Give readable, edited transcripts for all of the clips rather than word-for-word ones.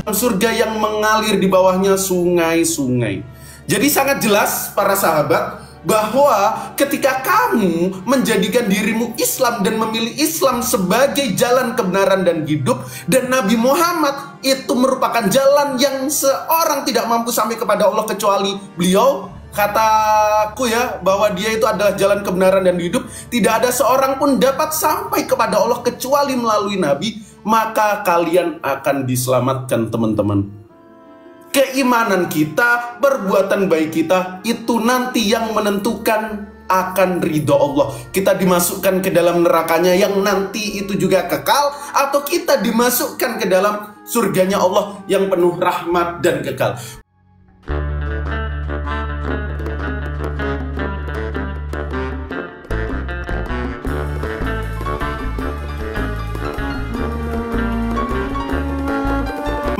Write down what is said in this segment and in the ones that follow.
surga yang mengalir di bawahnya sungai-sungai. Jadi sangat jelas para sahabat bahwa ketika kamu menjadikan dirimu Islam dan memilih Islam sebagai jalan kebenaran dan hidup, dan Nabi Muhammad itu merupakan jalan yang seorang tidak mampu sampai kepada Allah kecuali beliau, kataku ya, bahwa dia itu adalah jalan kebenaran dan hidup, tidak ada seorang pun dapat sampai kepada Allah kecuali melalui Nabi, maka kalian akan diselamatkan teman-teman. Keimanan kita, perbuatan baik kita, itu nanti yang menentukan akan ridho Allah. Kita dimasukkan ke dalam nerakanya yang nanti itu juga kekal, atau kita dimasukkan ke dalam surganya Allah yang penuh rahmat dan kekal.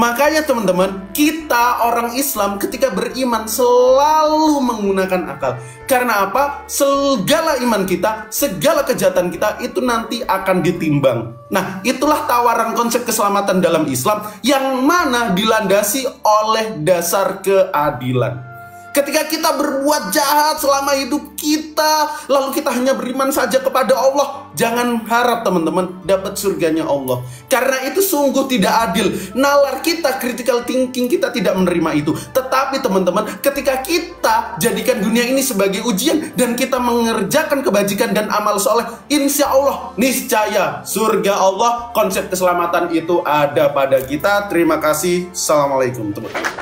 Makanya teman-teman, kita orang Islam ketika beriman selalu menggunakan akal. Karena apa? Segala iman kita, segala kejahatan kita itu nanti akan ditimbang. Nah, itulah tawaran konsep keselamatan dalam Islam yang mana dilandasi oleh dasar keadilan. Ketika kita berbuat jahat selama hidup kita, lalu kita hanya beriman saja kepada Allah, jangan harap teman-teman dapat surganya Allah. Karena itu sungguh tidak adil. Nalar kita, critical thinking kita tidak menerima itu. Tetapi teman-teman, ketika kita jadikan dunia ini sebagai ujian dan kita mengerjakan kebajikan dan amal soleh, insya Allah, niscaya surga Allah, konsep keselamatan itu ada pada kita. Terima kasih. Assalamualaikum teman-teman.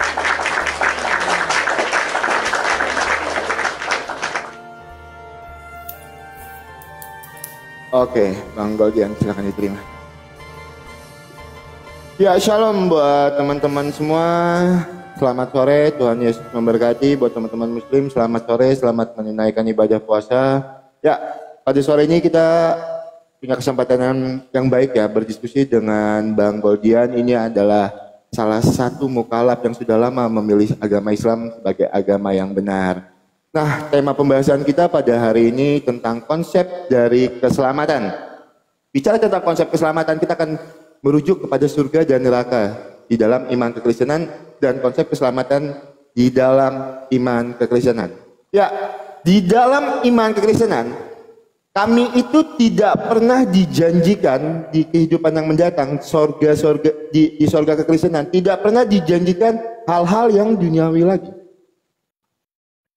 Oke, Bang Goldian, silahkan diterima. Ya, shalom buat teman-teman semua. Selamat sore, Tuhan Yesus memberkati. Buat teman-teman muslim, selamat sore, selamat menunaikan ibadah puasa. Ya, pada sore ini kita punya kesempatan yang baik ya, berdiskusi dengan Bang Goldian. Ini adalah salah satu mukallaf yang sudah lama memilih agama Islam sebagai agama yang benar. Nah, tema pembahasan kita pada hari ini tentang konsep dari keselamatan. Bicara tentang konsep keselamatan, kita akan merujuk kepada surga dan neraka di dalam iman kekristenan dan konsep keselamatan di dalam iman kekristenan. Ya, di dalam iman kekristenan, kami itu tidak pernah dijanjikan di kehidupan yang mendatang, di surga kekristenan, tidak pernah dijanjikan hal-hal yang duniawi lagi.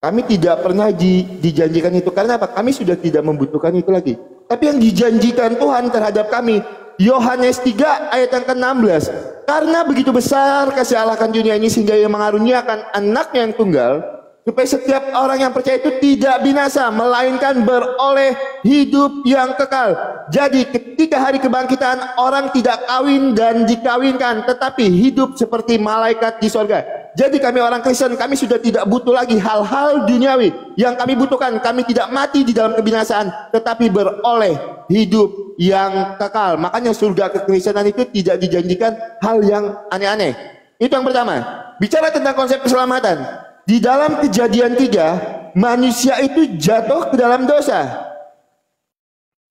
Kami tidak pernah dijanjikan itu. Karena apa? Kami sudah tidak membutuhkan itu lagi. Tapi yang dijanjikan Tuhan terhadap kami, Yohanes 3 ayat yang ke-16. Karena begitu besar kasih Allah akan dunia ini sehingga Ia mengaruniakan anaknya yang tunggal, supaya setiap orang yang percaya itu tidak binasa, melainkan beroleh hidup yang kekal. Jadi ketika hari kebangkitan, orang tidak kawin dan dikawinkan, tetapi hidup seperti malaikat di sorga. Jadi kami orang Kristen, kami sudah tidak butuh lagi hal-hal duniawi. Yang kami butuhkan, kami tidak mati di dalam kebinasaan, tetapi beroleh hidup yang kekal. Makanya surga kekristenan itu tidak dijanjikan hal yang aneh-aneh. Itu yang pertama. Bicara tentang konsep keselamatan, di dalam Kejadian 3, manusia itu jatuh ke dalam dosa.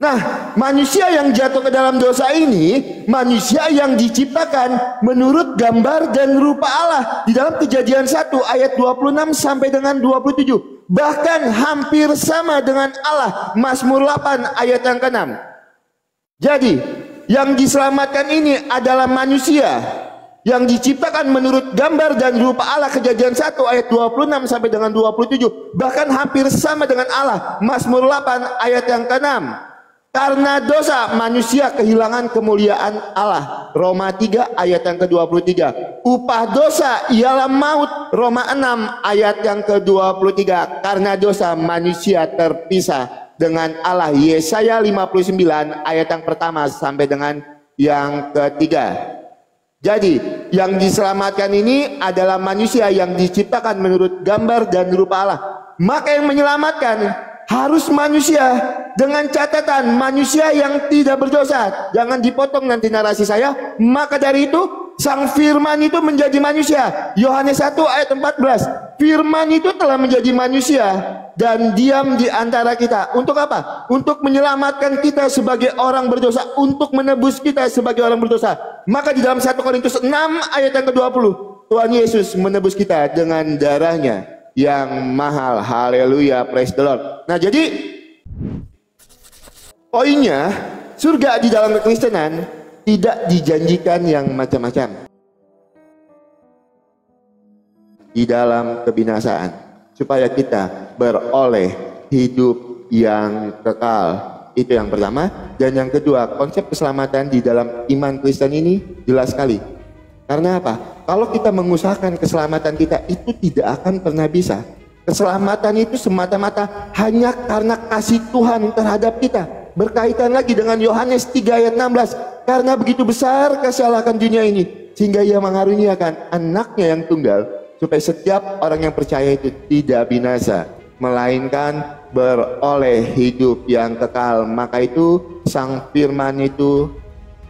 Nah, manusia yang jatuh ke dalam dosa ini, manusia yang diciptakan menurut gambar dan rupa Allah. Di dalam Kejadian 1 ayat 26 sampai dengan 27. Bahkan hampir sama dengan Allah. Mazmur 8 ayat yang ke-6. Jadi, yang diselamatkan ini adalah manusia yang diciptakan menurut gambar dan rupa Allah. Kejadian 1 ayat 26 sampai dengan 27. Bahkan hampir sama dengan Allah. Mazmur 8 ayat yang ke-6. Karena dosa manusia kehilangan kemuliaan Allah. Roma 3 ayat yang ke-23. Upah dosa ialah maut. Roma 6 ayat yang ke-23. Karena dosa manusia terpisah dengan Allah. Yesaya 59 ayat yang pertama sampai dengan yang ketiga. Jadi yang diselamatkan ini adalah manusia yang diciptakan menurut gambar dan rupa Allah. Maka yang menyelamatkan harus manusia, dengan catatan manusia yang tidak berdosa. Jangan dipotong nanti narasi saya. Maka dari itu Sang Firman itu menjadi manusia. Yohanes 1 ayat 14. Firman itu telah menjadi manusia dan diam di antara kita. Untuk apa? Untuk menyelamatkan kita sebagai orang berdosa, untuk menebus kita sebagai orang berdosa. Maka di dalam 1 Korintus 6 ayat yang ke-20, Tuhan Yesus menebus kita dengan darahnya yang mahal. Haleluya, praise the Lord. Nah, jadi poinnya, surga di dalam kekristenan tidak dijanjikan yang macam-macam. Di dalam kebinasaan, supaya kita beroleh hidup yang kekal. Itu yang pertama. Dan yang kedua, konsep keselamatan di dalam iman Kristen ini jelas sekali. Karena apa? Kalau kita mengusahakan keselamatan kita, itu tidak akan pernah bisa. Keselamatan itu semata-mata hanya karena kasih Tuhan terhadap kita. Berkaitan lagi dengan Yohanes 3 ayat 16. Karena begitu besar kasih Allah akan dunia ini, sehingga ia mengaruniakan anaknya yang tunggal, supaya setiap orang yang percaya itu tidak binasa, melainkan beroleh hidup yang kekal. Maka itu Sang Firman itu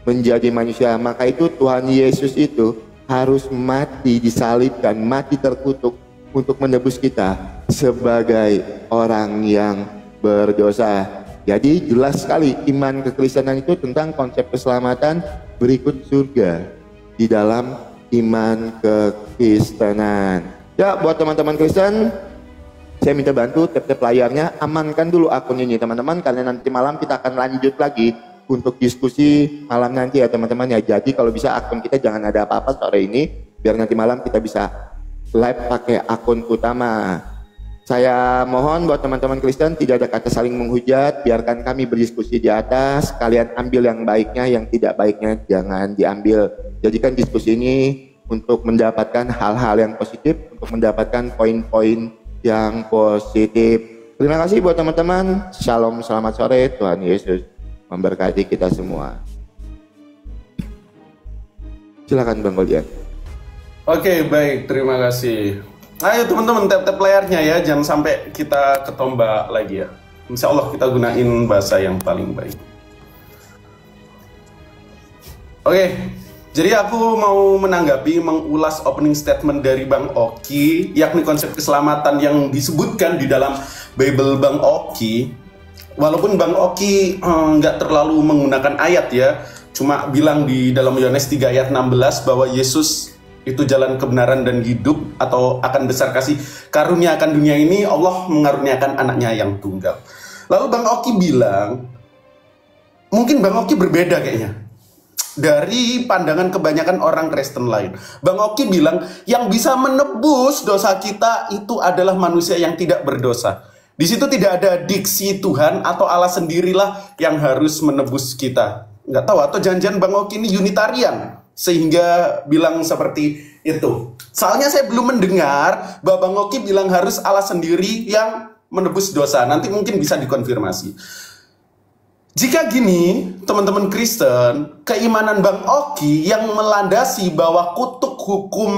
menjadi manusia. Maka itu Tuhan Yesus itu harus mati, disalibkan, mati terkutuk untuk menebus kita sebagai orang yang berdosa. Jadi jelas sekali iman kekristenan itu tentang konsep keselamatan berikut surga di dalam iman kekristenan. Ya, buat teman-teman Kristen, saya minta bantu tap-tap layarnya, amankan dulu akun ini teman-teman, karena nanti malam kita akan lanjut lagi untuk diskusi malam nanti ya teman-teman ya. Jadi kalau bisa akun kita jangan ada apa-apa sore ini, biar nanti malam kita bisa live pakai akun utama. Saya mohon buat teman-teman Kristen tidak ada kata saling menghujat, biarkan kami berdiskusi di atas, kalian ambil yang baiknya, yang tidak baiknya jangan diambil. Jadikan diskusi ini untuk mendapatkan hal-hal yang positif, untuk mendapatkan poin-poin yang positif. Terima kasih buat teman-teman. Shalom, selamat sore. Tuhan Yesus memberkati kita semua. Silakan Bang Golian. Oke, baik, terima kasih. Ayo teman-teman, tap-tap layarnya ya, jangan sampai kita ketombak lagi ya. Insya Allah kita gunain bahasa yang paling baik. Oke, jadi aku mau menanggapi, mengulas opening statement dari Bang Oki, yakni konsep keselamatan yang disebutkan di dalam Bible Bang Oki. Walaupun Bang Oki nggak terlalu menggunakan ayat ya, cuma bilang di dalam Yohanes 3 ayat 16 bahwa Yesus itu jalan kebenaran dan hidup, atau akan besar kasih karunia akan dunia ini, Allah mengaruniakan anaknya yang tunggal. Lalu Bang Oki bilang, mungkin Bang Oki berbeda kayaknya dari pandangan kebanyakan orang Kristen lain. Bang Oki bilang, yang bisa menebus dosa kita itu adalah manusia yang tidak berdosa. Di situ tidak ada diksi Tuhan atau Allah sendirilah yang harus menebus kita. Nggak tahu, atau jangan-jangan Bang Oki ini Unitarian sehingga bilang seperti itu. Soalnya saya belum mendengar bahwa Bang Oki bilang harus Allah sendiri yang menebus dosa. Nanti mungkin bisa dikonfirmasi. Jika gini, teman-teman Kristen, keimanan Bang Oki yang melandasi bahwa kutuk hukum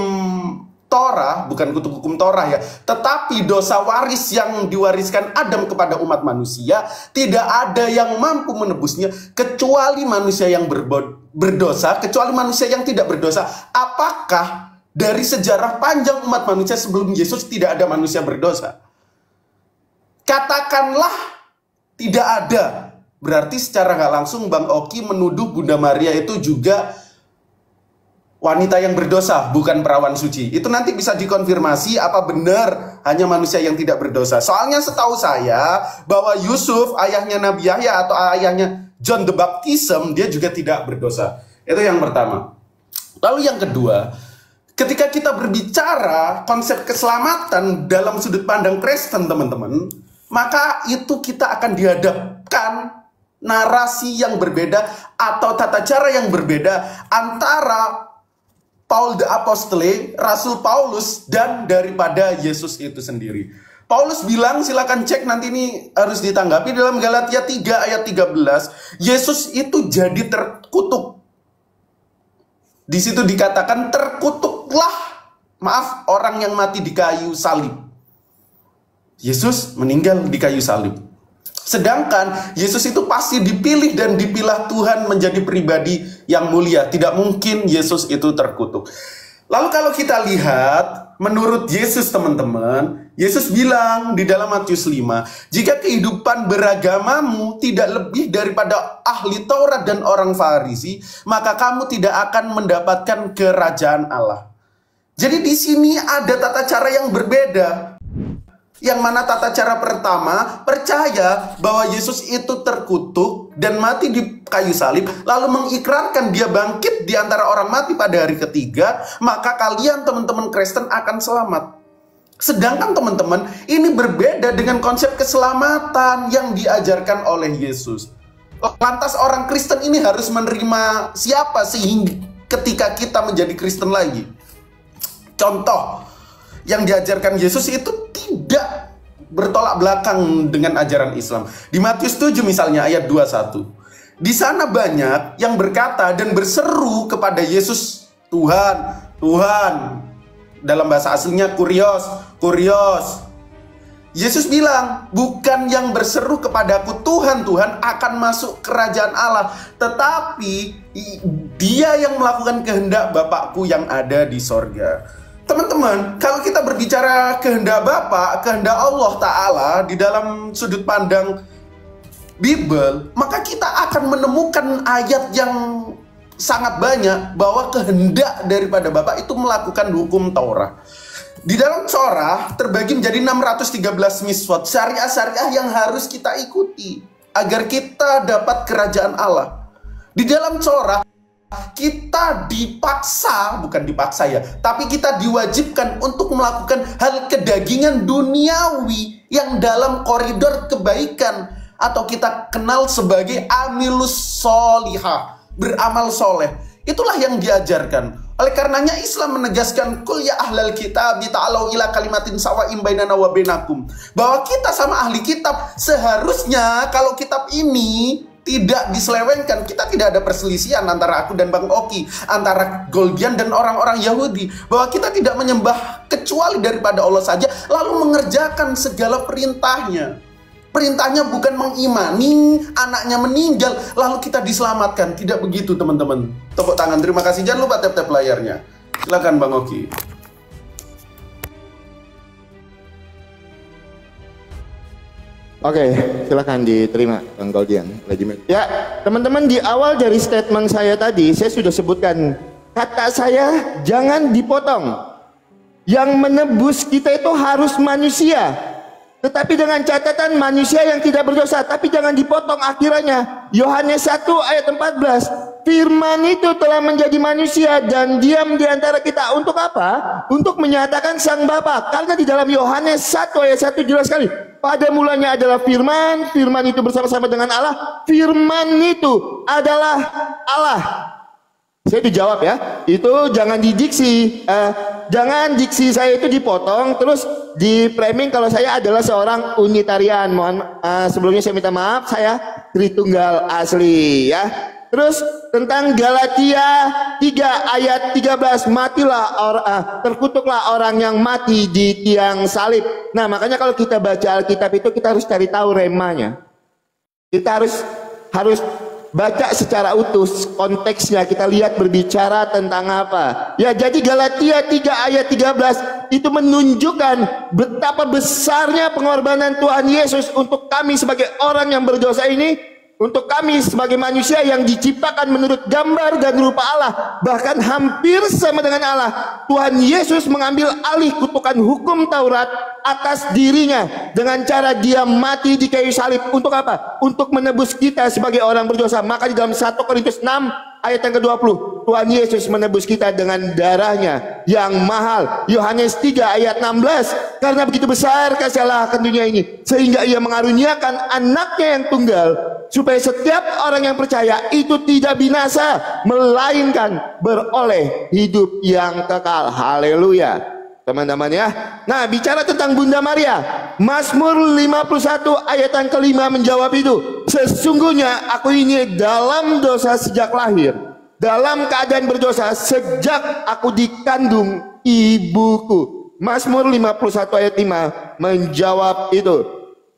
Torah, bukan kutuk hukum Torah ya, tetapi dosa waris yang diwariskan Adam kepada umat manusia, tidak ada yang mampu menebusnya kecuali manusia yang berdosa, kecuali manusia yang tidak berdosa. Apakah dari sejarah panjang umat manusia sebelum Yesus tidak ada manusia berdosa? Katakanlah tidak ada. Berarti secara nggak langsung Bang Oki menuduh Bunda Maria itu juga wanita yang berdosa, bukan perawan suci. Itu nanti bisa dikonfirmasi apa benar hanya manusia yang tidak berdosa. Soalnya setahu saya bahwa Yusuf, ayahnya Nabi Yahya atau ayahnya John the Baptist, dia juga tidak berdosa. Itu yang pertama. Lalu yang kedua, ketika kita berbicara konsep keselamatan dalam sudut pandang Kristen, teman-teman, maka itu kita akan dihadapkan narasi yang berbeda atau tata cara yang berbeda antara Paul the Apostle, Rasul Paulus, dan daripada Yesus itu sendiri. Paulus bilang, silakan cek nanti ini harus ditanggapi dalam Galatia 3 ayat 13, Yesus itu jadi terkutuk. Di situ dikatakan terkutuklah, maaf, orang yang mati di kayu salib. Yesus meninggal di kayu salib. Sedangkan Yesus itu pasti dipilih dan dipilah Tuhan menjadi pribadi yang mulia. Tidak mungkin Yesus itu terkutuk. Lalu kalau kita lihat, menurut Yesus teman-teman, Yesus bilang di dalam Matius 5, jika kehidupan beragamamu tidak lebih daripada ahli Taurat dan orang Farisi, maka kamu tidak akan mendapatkan kerajaan Allah. Jadi di sini ada tata cara yang berbeda. Yang mana tata cara pertama, percaya bahwa Yesus itu terkutuk dan mati di kayu salib, lalu mengikrarkan dia bangkit di antara orang mati pada hari ketiga, maka kalian teman-teman Kristen akan selamat. Sedangkan teman-teman, ini berbeda dengan konsep keselamatan yang diajarkan oleh Yesus. Lantas orang Kristen ini harus menerima siapa sehingga ketika kita menjadi Kristen lagi? Contoh yang diajarkan Yesus itu tidak bertolak belakang dengan ajaran Islam. Di Matius 7 misalnya ayat 21. Di sana banyak yang berkata dan berseru kepada Yesus, Tuhan, Tuhan. Dalam bahasa aslinya kurios, kurios. Yesus bilang, bukan yang berseru kepadaku Tuhan, Tuhan akan masuk kerajaan Allah, tetapi dia yang melakukan kehendak Bapakku yang ada di sorga. Teman-teman, kalau kita berbicara kehendak Bapa, kehendak Allah Ta'ala di dalam sudut pandang Bible, maka kita akan menemukan ayat yang sangat banyak bahwa kehendak daripada Bapa itu melakukan hukum Taurat. Di dalam Torah terbagi menjadi 613 miswat, syariah-syariah yang harus kita ikuti agar kita dapat kerajaan Allah. Di dalam Torah kita dipaksa, bukan dipaksa ya, tapi kita diwajibkan untuk melakukan hal kedagingan duniawi yang dalam koridor kebaikan, atau kita kenal sebagai amilus solihah, beramal soleh. Itulah yang diajarkan. Oleh karenanya Islam menegaskan kul ya ahlal kitab ta'alau ila kalimatin sawa'im bainana wa bainakum, bahwa kita sama ahli kitab seharusnya kalau kitab ini tidak diselewengkan, kita tidak ada perselisihan antara aku dan Bang Oki, antara Goldian dan orang-orang Yahudi, bahwa kita tidak menyembah kecuali daripada Allah saja, lalu mengerjakan segala perintahnya. Perintahnya bukan mengimani anaknya meninggal lalu kita diselamatkan. Tidak begitu teman-teman. Tepuk tangan, terima kasih. Jangan lupa tap-tap layarnya. Silakan Bang Oki. Oke, silakan diterima Bang Goldian. Ya, teman-teman, di awal dari statement saya tadi saya sudah sebutkan kata saya jangan dipotong. Yang menebus kita itu harus manusia, tetapi dengan catatan manusia yang tidak berdosa. Tapi jangan dipotong akhirannya. Yohanes 1 ayat 14. Firman itu telah menjadi manusia dan diam di antara kita. Untuk apa? Untuk menyatakan Sang Bapa. Karena di dalam Yohanes 1 ayat 1 jelas sekali. Pada mulanya adalah firman, firman itu bersama-sama dengan Allah, firman itu adalah Allah. Saya dijawab ya, itu jangan didiksi, jangan diksi saya itu dipotong terus di framing kalau saya adalah seorang unitarian. Mohon sebelumnya saya minta maaf, saya Tritunggal asli ya. Terus tentang Galatia 3 ayat 13, terkutuklah orang yang mati di tiang salib. Nah, makanya kalau kita baca Alkitab itu kita harus cari tahu remanya. Kita harus baca secara utuh konteksnya, kita lihat berbicara tentang apa. Ya, jadi Galatia 3 ayat 13 itu menunjukkan betapa besarnya pengorbanan Tuhan Yesus untuk kami sebagai orang yang berdosa ini. Untuk kami sebagai manusia yang diciptakan menurut gambar dan rupa Allah, bahkan hampir sama dengan Allah, Tuhan Yesus mengambil alih kutukan hukum Taurat atas dirinya dengan cara dia mati di kayu salib. Untuk apa? Untuk menebus kita sebagai orang berdosa. Maka di dalam 1 Korintus 6 ayat yang ke-20, Tuhan Yesus menebus kita dengan darahnya yang mahal. Yohanes 3 ayat 16, karena begitu besar kasih Allah akan dunia ini, sehingga ia mengaruniakan anaknya yang tunggal, supaya setiap orang yang percaya itu tidak binasa, melainkan beroleh hidup yang kekal. Haleluya, teman-teman ya. Nah, bicara tentang Bunda Maria, Mazmur 51 ayat yang ke-5 menjawab itu. Sesungguhnya aku ini dalam dosa sejak lahir, dalam keadaan berdosa sejak aku dikandung ibuku. Mazmur 51 ayat 5 menjawab itu.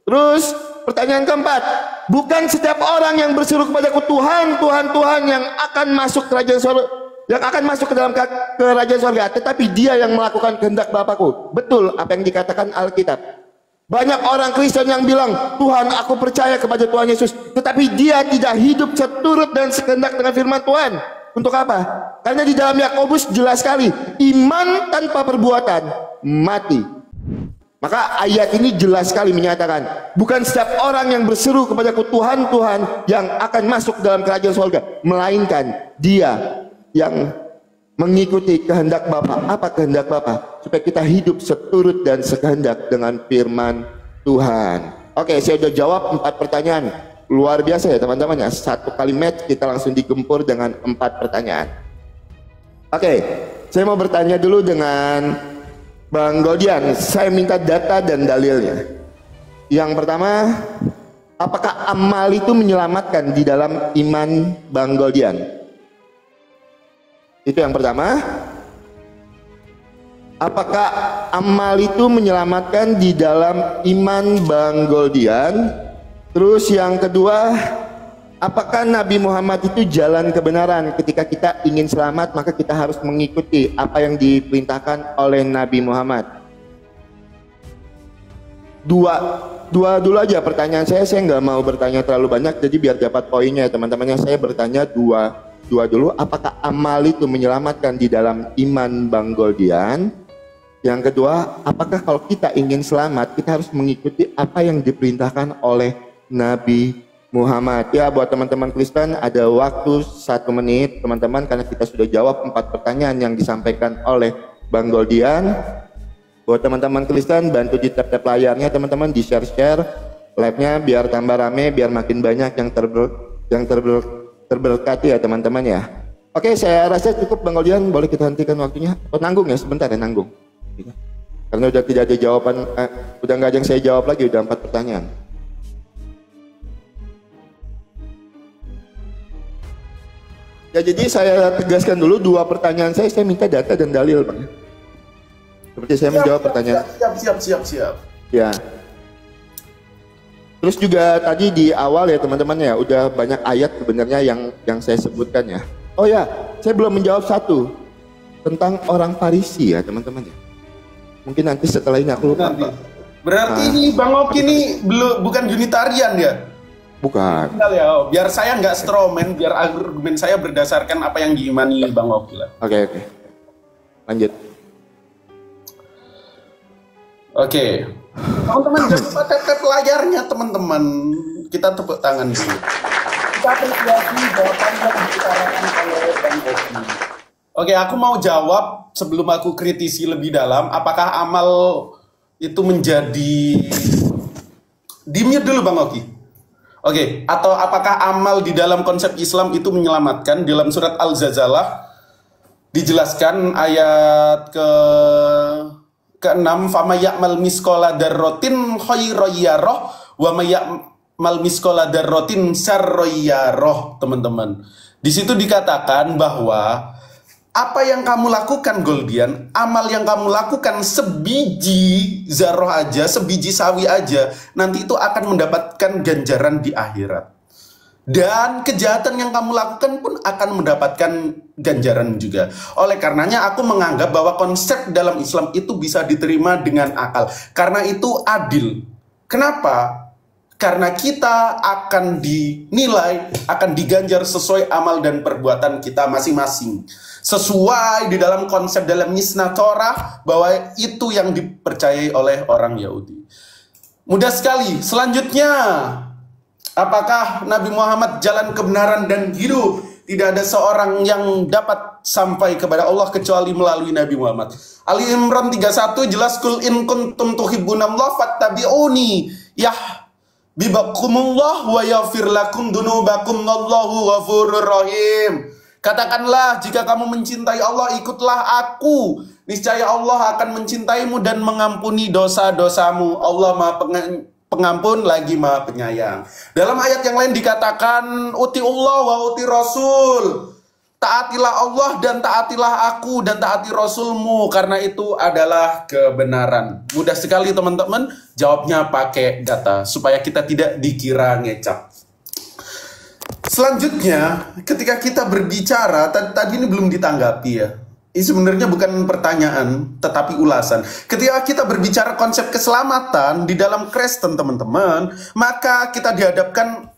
Terus pertanyaan keempat, bukan setiap orang yang berseru kepadaku Tuhan, Tuhan, Tuhan yang akan masuk kerajaan yang akan masuk ke dalam kerajaan surga, tetapi dia yang melakukan kehendak Bapakku. Betul apa yang dikatakan Alkitab. Banyak orang Kristen yang bilang, Tuhan, aku percaya kepada Tuhan Yesus, tetapi dia tidak hidup seturut dan sekehendak dengan firman Tuhan. Untuk apa? Karena di dalam Yakobus jelas sekali, iman tanpa perbuatan mati. Maka ayat ini jelas sekali menyatakan, bukan setiap orang yang berseru kepadaku Tuhan, Tuhan, yang akan masuk dalam kerajaan surga, melainkan dia yang mengikuti kehendak Bapa. Apa kehendak Bapa? Supaya kita hidup seturut dan sekehendak dengan firman Tuhan. Oke, saya sudah jawab 4 pertanyaan. Luar biasa ya teman-teman ya. 1 kalimat kita langsung digempur dengan 4 pertanyaan. Oke, saya mau bertanya dulu dengan Bang Godian. Saya minta data dan dalilnya. Yang pertama, apakah amal itu menyelamatkan di dalam iman Bang Godian? Itu yang pertama. Apakah amal itu menyelamatkan di dalam iman Bang Goldian? Terus yang kedua, apakah Nabi Muhammad itu jalan kebenaran? Ketika kita ingin selamat, maka kita harus mengikuti apa yang diperintahkan oleh Nabi Muhammad. Dua dulu aja pertanyaan saya nggak mau bertanya terlalu banyak, jadi biar dapat poinnya ya teman-temannya. Saya bertanya dua dulu, apakah amal itu menyelamatkan di dalam iman Bang Goldian? Yang kedua, apakah kalau kita ingin selamat, kita harus mengikuti apa yang diperintahkan oleh Nabi Muhammad? Ya, buat teman-teman Kristen ada waktu 1 menit teman-teman, karena kita sudah jawab 4 pertanyaan yang disampaikan oleh Bang Goldian. Buat teman-teman Kristen, bantu di tap-tap layarnya teman-teman, di share-share live-nya biar tambah rame, biar makin banyak yang terberkati ya teman-teman ya. Oke, saya rasa cukup Bang Goldian, boleh kita hentikan waktunya. Oh, nanggung ya sebentar ya, nanggung. Karena udah tidak ada jawaban, udah nggak ada yang saya jawab lagi, udah 4 pertanyaan. Ya, jadi saya tegaskan dulu 2 pertanyaan saya minta data dan dalil Bang. Seperti saya menjawab pertanyaan. Siap. Ya. Terus juga tadi di awal ya teman-teman ya, udah banyak ayat sebenarnya yang saya sebutkan ya. Oh ya, saya belum menjawab satu tentang orang Farisi ya teman-teman ya. Mungkin nanti setelah ini aku lupa. Berarti ini Bang Oki ini bukan Unitarian ya? Bukan. Ya, biar saya nggak stromen, biar argumen saya berdasarkan apa yang diimani Bang Oki lah. Oke. Lanjut. Oke. Teman-teman jangan lupa tap layarnya teman-teman. Kita tepuk tangan dulu. Kita apresiasi jawaban yang diutarakan oleh Bang Oki. Oke, aku mau jawab sebelum aku kritisi lebih dalam. Apakah amal itu menjadi... Di-mute dulu Bang Oki. Oke, atau apakah amal di dalam konsep Islam itu menyelamatkan? Dalam surat Al-Zazalah dijelaskan ayat ke-6, fama ya'mal miskola darrotin khairoyyaroh wa ma ya'mal miskola darrotin syarroyyaroh, teman-teman. Di situ dikatakan bahwa apa yang kamu lakukan Goldian, amal yang kamu lakukan sebiji zarroh aja, sebiji sawi aja, nanti itu akan mendapatkan ganjaran di akhirat. Dan kejahatan yang kamu lakukan pun akan mendapatkan ganjaran juga. Oleh karenanya aku menganggap bahwa konsep dalam Islam itu bisa diterima dengan akal. Karena itu adil. Kenapa? Karena kita akan dinilai, akan diganjar sesuai amal dan perbuatan kita masing-masing. Sesuai di dalam konsep dalam Mishnah Torah bahwa itu yang dipercayai oleh orang Yahudi. Mudah sekali. Selanjutnya, apakah Nabi Muhammad jalan kebenaran dan hidup? Tidak ada seorang yang dapat sampai kepada Allah kecuali melalui Nabi Muhammad. Ali Imran 31 jelas, kul in kuntum tuhibbunallah fattabi'uni yahbibakumullah wa yaghfir lakum dunubakum wallahu ghafurur rahim. Katakanlah, jika kamu mencintai Allah, ikutlah aku. Niscaya Allah akan mencintaimu dan mengampuni dosa-dosamu. Allah Maha Pengampun lagi Maha Penyayang. Dalam ayat yang lain dikatakan, utiullah wa uti Rasul. Taatilah Allah dan taatilah aku dan taati Rasulmu, karena itu adalah kebenaran. Mudah sekali teman-teman, jawabnya pakai data supaya kita tidak dikira ngecap. Selanjutnya, ketika kita berbicara, tadi ini belum ditanggapi ya. Ini sebenarnya bukan pertanyaan, tetapi ulasan. Ketika kita berbicara konsep keselamatan di dalam Kristen, teman-teman, maka kita dihadapkan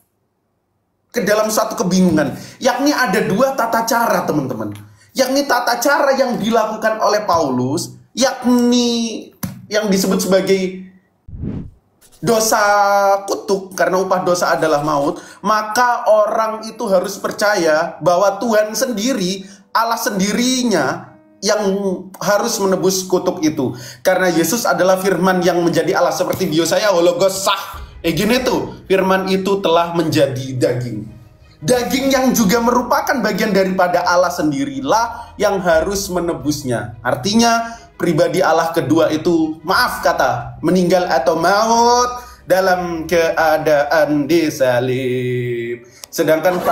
ke dalam suatu kebingungan. Yakni ada dua tata cara, teman-teman. Yakni tata cara yang dilakukan oleh Paulus, yakni yang disebut sebagai dosa kutuk, karena upah dosa adalah maut. Maka orang itu harus percaya bahwa Tuhan sendiri, Allah sendirinya yang harus menebus kutuk itu, karena Yesus adalah firman yang menjadi Allah, seperti di Yesaya hologos sah. Gini tuh, firman itu telah menjadi daging. Daging yang juga merupakan bagian daripada Allah sendirilah yang harus menebusnya. Artinya pribadi Allah kedua itu, maaf kata, meninggal atau maut dalam keadaan disalib. Sedangkan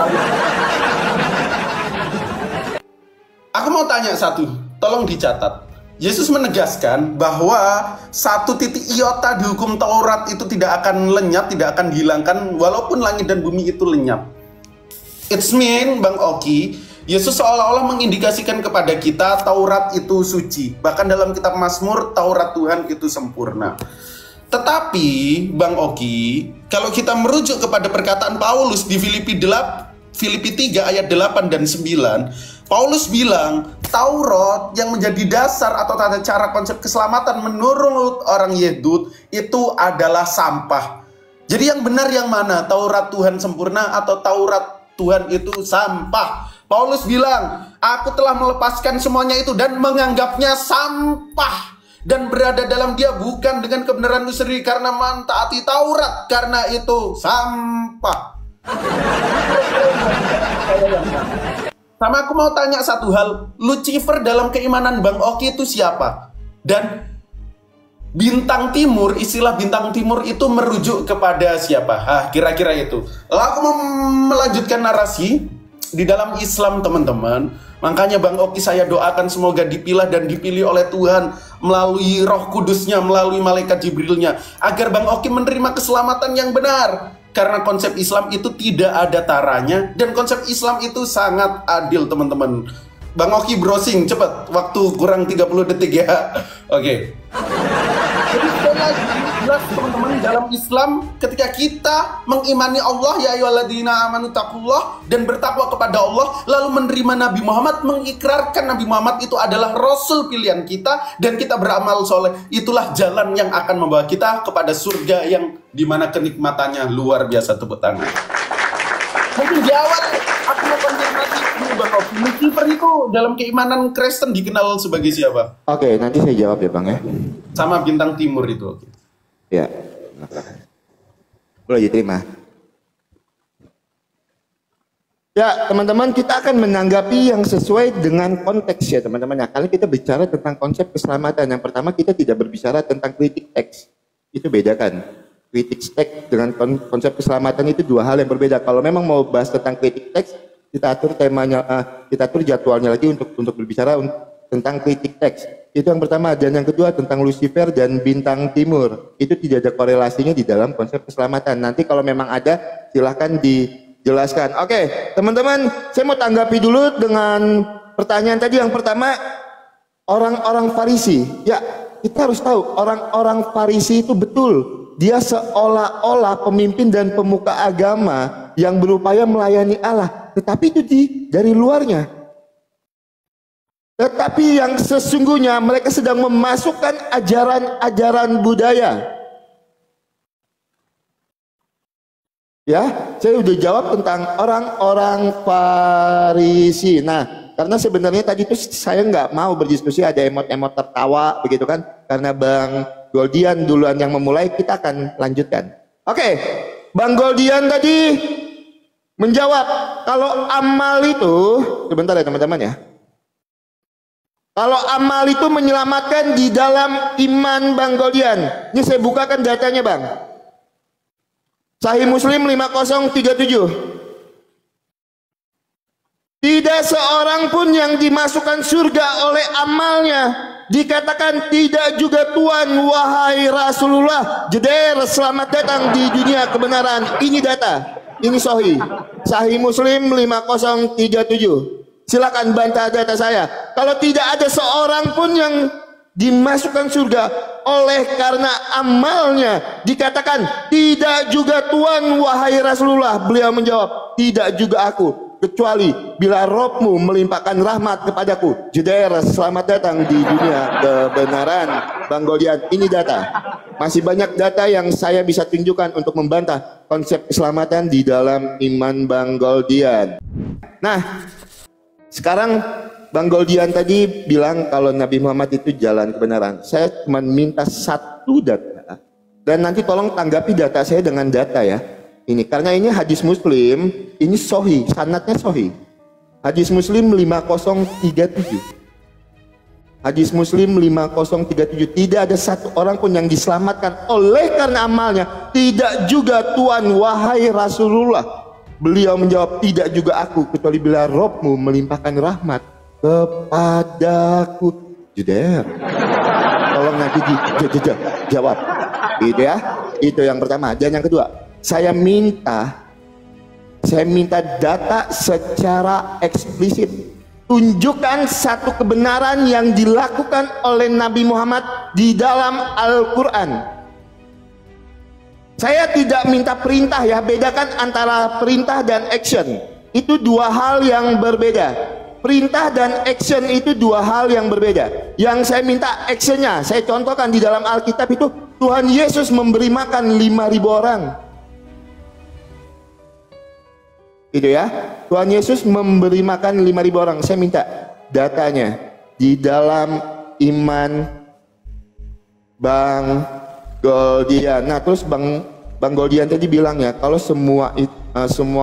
aku mau tanya satu, tolong dicatat. Yesus menegaskan bahwa satu titik iota di hukum Taurat itu tidak akan lenyap, tidak akan dihilangkan walaupun langit dan bumi itu lenyap. It's mean, Bang Oki, Yesus seolah-olah mengindikasikan kepada kita Taurat itu suci. Bahkan dalam kitab Mazmur, Taurat Tuhan itu sempurna. Tetapi, Bang Oki, kalau kita merujuk kepada perkataan Paulus di Filipi 3 ayat 8 dan 9, Paulus bilang, Taurat yang menjadi dasar atau tata cara konsep keselamatan menurut orang Yahud itu adalah sampah. Jadi yang benar yang mana? Taurat Tuhan sempurna atau Taurat Tuhan itu sampah? Paulus bilang, aku telah melepaskan semuanya itu dan menganggapnya sampah, dan berada dalam dia bukan dengan kebenaran sendiri karena mentaati Taurat, karena itu sampah. Sama aku mau tanya satu hal, Lucifer dalam keimanan Bang Oki itu siapa? Dan bintang timur, istilah bintang timur itu merujuk kepada siapa? Kira-kira itu. Lalu aku mau melanjutkan narasi di dalam Islam, teman-teman. Makanya Bang Oki saya doakan semoga dipilah dan dipilih oleh Tuhan melalui Roh Kudusnya, melalui malaikat Jibrilnya, agar Bang Oki menerima keselamatan yang benar. Karena konsep Islam itu tidak ada taranya, dan konsep Islam itu sangat adil, teman-teman. Bang Oki browsing, cepat, waktu kurang 30 detik ya. Oke. Jadi sekali lagi, jelas teman-teman, dalam Islam ketika kita mengimani Allah, ya ayyuhalladzina amanu taqullah, dan bertakwa kepada Allah, lalu menerima Nabi Muhammad, mengikrarkan Nabi Muhammad itu adalah Rasul pilihan kita, dan kita beramal soleh, itulah jalan yang akan membawa kita kepada surga yang dimana kenikmatannya luar biasa. Tepuk tangan. Mungkin di awal aku mau konfirmasi dulu, Bang Oki, Lucifer itu dalam keimanan Kristen dikenal sebagai siapa? Oke, nanti saya jawab ya Bang ya. Sama bintang timur itu. Oke. Ya, boleh diterima. Ya teman-teman, kita akan menanggapi yang sesuai dengan konteks ya teman-teman. Ya, kalau kita bicara tentang konsep keselamatan, yang pertama kita tidak berbicara tentang kritik teks. Itu bedakan. Kritik teks dengan konsep keselamatan itu dua hal yang berbeda. Kalau memang mau bahas tentang kritik teks, kita atur temanya, kita atur jadwalnya lagi untuk berbicara tentang kritik teks. Itu yang pertama. Dan yang kedua tentang Lucifer dan bintang timur. Itu tidak ada korelasinya di dalam konsep keselamatan. Nanti kalau memang ada, silahkan dijelaskan. Oke, teman-teman, saya mau tanggapi dulu dengan pertanyaan tadi. Yang pertama, orang-orang Farisi. Ya, kita harus tahu orang-orang Farisi itu betul. Dia seolah-olah pemimpin dan pemuka agama yang berupaya melayani Allah. Tetapi itu dari luarnya. Tetapi yang sesungguhnya mereka sedang memasukkan ajaran-ajaran budaya. Ya, saya udah jawab tentang orang-orang Farisi. Nah, karena sebenarnya tadi itu saya nggak mau berdiskusi, ada emot-emot tertawa begitu kan. Karena Bang Goldian duluan yang memulai, kita akan lanjutkan. Oke, Bang Goldian tadi menjawab kalau amal itu, sebentar ya teman-teman ya. Kalau amal itu menyelamatkan di dalam iman, Bang Goldian. Ini saya bukakan datanya Bang. Sahih Muslim 5037. Tidak seorang pun yang dimasukkan surga oleh amalnya. Dikatakan tidak juga Tuhan, wahai Rasulullah. Jeder, selamat datang di dunia kebenaran. Ini data. Ini Sahih. Sahih Muslim 5037. Silakan bantah data saya. Kalau tidak ada seorang pun yang dimasukkan surga oleh karena amalnya, dikatakan tidak juga Tuhan wahai Rasulullah. Beliau menjawab, tidak juga aku, kecuali bila Robmu melimpahkan rahmat kepadaku. Jeder, selamat datang di dunia kebenaran. Bang Golian, ini data. Masih banyak data yang saya bisa tunjukkan untuk membantah konsep keselamatan di dalam iman Bang Goldian. Nah, sekarang Bang Goldian tadi bilang kalau Nabi Muhammad itu jalan kebenaran. Saya cuma minta satu data, dan nanti tolong tanggapi data saya dengan data ya. Ini karena ini hadis Muslim, ini sahih, sanadnya sahih. Hadis Muslim 5037. Hadis Muslim 5037. Tidak ada satu orang pun yang diselamatkan oleh karena amalnya, tidak juga Tuhan wahai Rasulullah. Beliau menjawab, tidak juga aku, kecuali bila Robmu melimpahkan rahmat kepadaku. Jeder, tolong nanti jawab. Itu ya, itu yang pertama. Dan yang kedua, saya minta data secara eksplisit. Tunjukkan satu kebenaran yang dilakukan oleh Nabi Muhammad di dalam Al-Quran. Saya tidak minta perintah ya, bedakan antara perintah dan action. Itu dua hal yang berbeda. Perintah dan action itu dua hal yang berbeda. Yang saya minta actionnya, saya contohkan di dalam Alkitab itu Tuhan Yesus memberi makan 5.000 orang. Gitu ya, Tuhan Yesus memberi makan 5.000 orang. Saya minta datanya di dalam iman Bang Goldian. Nah, terus Bang Goldian tadi bilang ya, kalau semua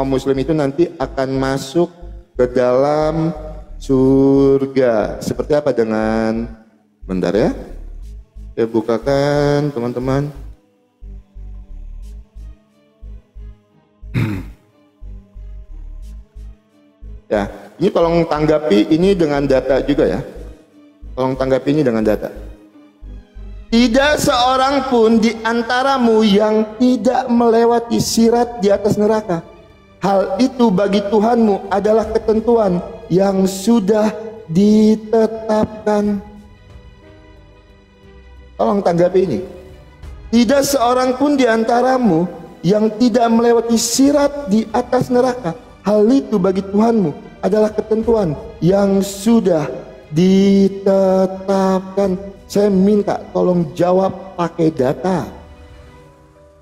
Muslim itu nanti akan masuk ke dalam surga. Seperti apa dengan, bentar ya, saya bukakan teman-teman. Ya, ini tolong tanggapi ini dengan data juga ya. Tolong tanggapi ini dengan data. Tidak seorang pun di antaramu yang tidak melewati sirat di atas neraka. Hal itu bagi Tuhanmu adalah ketentuan yang sudah ditetapkan. Tolong tanggapi ini. Tidak seorang pun di antaramu yang tidak melewati sirat di atas neraka. Hal itu bagi Tuhanmu adalah ketentuan yang sudah ditetapkan. Saya minta tolong jawab pakai data.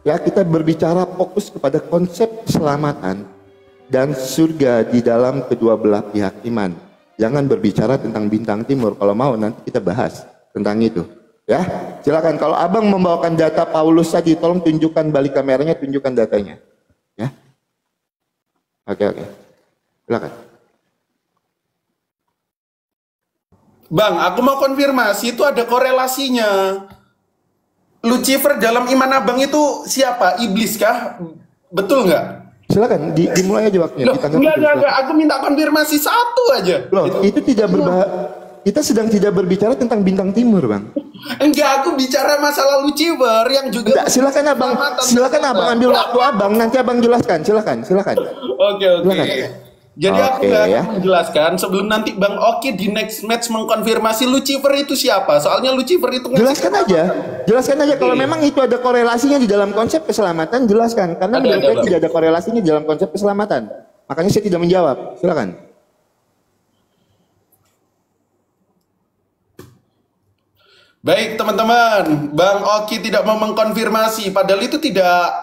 Ya, kita berbicara fokus kepada konsep keselamatan dan surga di dalam kedua belah pihak iman. Jangan berbicara tentang bintang timur. Kalau mau nanti kita bahas tentang itu. Ya, silakan. Kalau abang membawakan data Paulus tadi, tolong tunjukkan balik kameranya, tunjukkan datanya. Ya. Oke. Silakan. Bang, aku mau konfirmasi, itu ada korelasinya. Lucifer dalam iman abang itu siapa? Iblis kah? Betul nggak? Silakan, dimulai aja waktunya. Enggak. Aku minta konfirmasi satu aja. Loh, itu tidak kita sedang tidak berbicara tentang bintang timur, Bang. Enggak, aku bicara masalah Lucifer yang juga. Enggak, silakan abang ambil waktu abang, nanti abang jelaskan. Silakan. Oke. Jadi aku akan menjelaskan sebelum nanti Bang Oki di next match mengkonfirmasi Lucifer itu siapa. Soalnya Lucifer itu jelaskan aja kalau memang itu ada korelasinya di dalam konsep keselamatan, jelaskan. Karena menurut saya tidak ada korelasinya di dalam konsep keselamatan. Makanya saya tidak menjawab. Silakan. Baik teman-teman, Bang Oki tidak mau mengkonfirmasi. Padahal itu tidak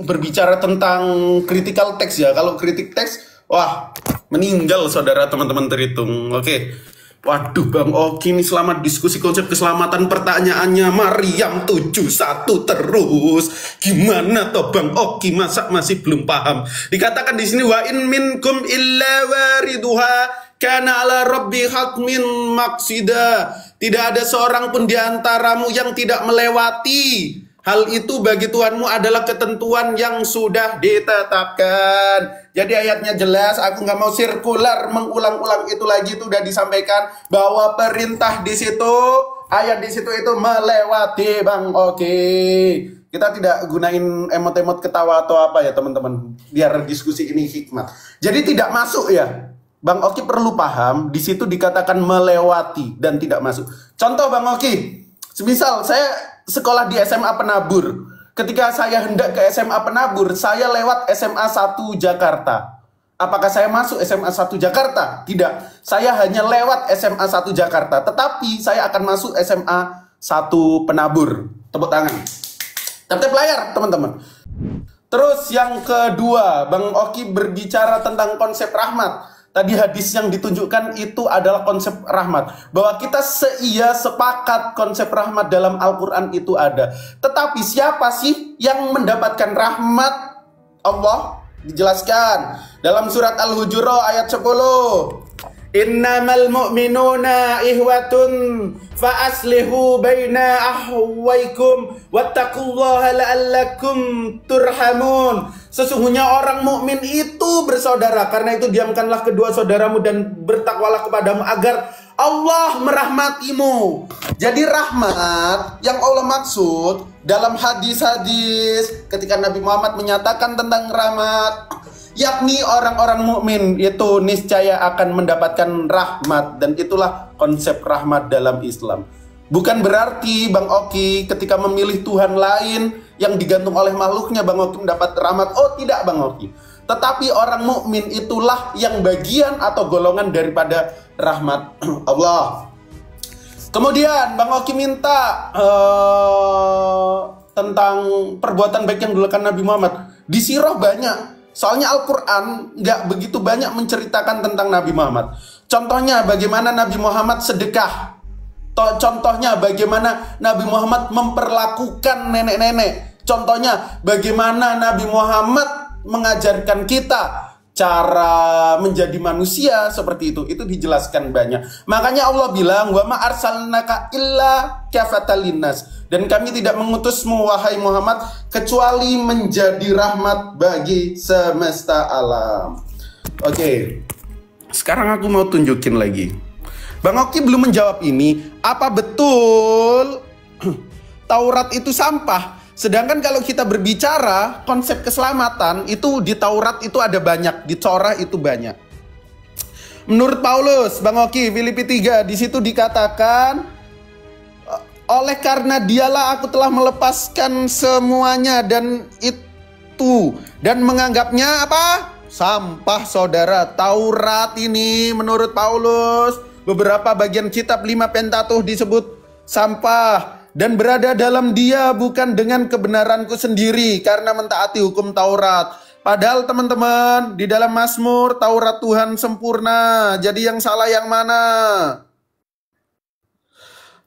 berbicara tentang critical text ya. Kalau kritik teks, wah meninggal saudara teman-teman terhitung. Oke. Waduh Bang Oki ini selamat diskusi konsep keselamatan. Pertanyaannya Maryam 71 terus. Gimana toh Bang Oki, masa masih belum paham? Dikatakan di sini wa in minkum illa wariduha kana ala rabbi hatmin maksida. Tidak ada seorang pun di antaramu yang tidak melewati. Hal itu bagi Tuhanmu adalah ketentuan yang sudah ditetapkan. Jadi ayatnya jelas, aku nggak mau sirkular mengulang-ulang itu lagi, itu udah disampaikan bahwa perintah di situ ayat di situ itu melewati, Bang. Oke. Kita tidak gunain emot-emot ketawa atau apa ya, teman-teman. Biar diskusi ini hikmat. Jadi tidak masuk ya. Bang Oki perlu paham, di situ dikatakan melewati dan tidak masuk. Contoh Bang Oki, semisal saya sekolah di SMA Penabur. Ketika saya hendak ke SMA Penabur, saya lewat SMA 1 Jakarta. Apakah saya masuk SMA 1 Jakarta? Tidak. Saya hanya lewat SMA 1 Jakarta. Tetapi saya akan masuk SMA 1 Penabur. Tepuk tangan. Tap-tap layar, teman-teman. Terus yang kedua, Bang Oki berbicara tentang konsep rahmat. Tadi hadis yang ditunjukkan itu adalah konsep rahmat. Bahwa kita sepakat konsep rahmat dalam Al-Quran itu ada. Tetapi siapa sih yang mendapatkan rahmat Allah? Dijelaskan dalam surat Al-Hujurat ayat 10. Innamal mu'minuna ihwatun fa aslihu baina ahwaikum wattaqullaha la'allakum turhamun. Sesungguhnya orang mukmin itu bersaudara, karena itu diamkanlah kedua saudaramu dan bertakwalah kepadamu agar Allah merahmatimu. Jadi rahmat yang Allah maksud dalam hadis-hadis ketika Nabi Muhammad menyatakan tentang rahmat, yakni orang-orang mukmin itu niscaya akan mendapatkan rahmat, dan itulah konsep rahmat dalam Islam. Bukan berarti Bang Oki ketika memilih Tuhan lain yang digantung oleh makhluknya Bang Oki mendapat rahmat. Oh tidak Bang Oki. Tetapi orang mukmin itulah yang bagian atau golongan daripada rahmat Allah. Kemudian Bang Oki minta tentang perbuatan baik yang dilakukan Nabi Muhammad. Di sirah banyak. Soalnya Al-Quran nggak begitu banyak menceritakan tentang Nabi Muhammad. Contohnya bagaimana Nabi Muhammad sedekah. Contohnya bagaimana Nabi Muhammad memperlakukan nenek-nenek. Contohnya bagaimana Nabi Muhammad mengajarkan kita cara menjadi manusia seperti itu. Itu dijelaskan banyak. Makanya Allah bilang, wa ma arsalnaka illa kafatan linnas. Dan kami tidak mengutusmu wahai Muhammad kecuali menjadi rahmat bagi semesta alam. Oke. Sekarang aku mau tunjukin lagi. Bang Oki belum menjawab ini. Apa betul Taurat itu sampah? Sedangkan kalau kita berbicara konsep keselamatan itu di Taurat itu ada banyak, di Torah itu banyak. Menurut Paulus, Bang Oki, Filipi 3, di situ dikatakan, oleh karena dialah aku telah melepaskan semuanya dan itu, dan menganggapnya apa? Sampah, saudara. Taurat ini menurut Paulus, beberapa bagian kitab 5 Pentateuch disebut sampah. Dan berada dalam dia bukan dengan kebenaranku sendiri karena mentaati hukum Taurat. Padahal teman-teman, di dalam Mazmur Taurat Tuhan sempurna. Jadi yang salah yang mana?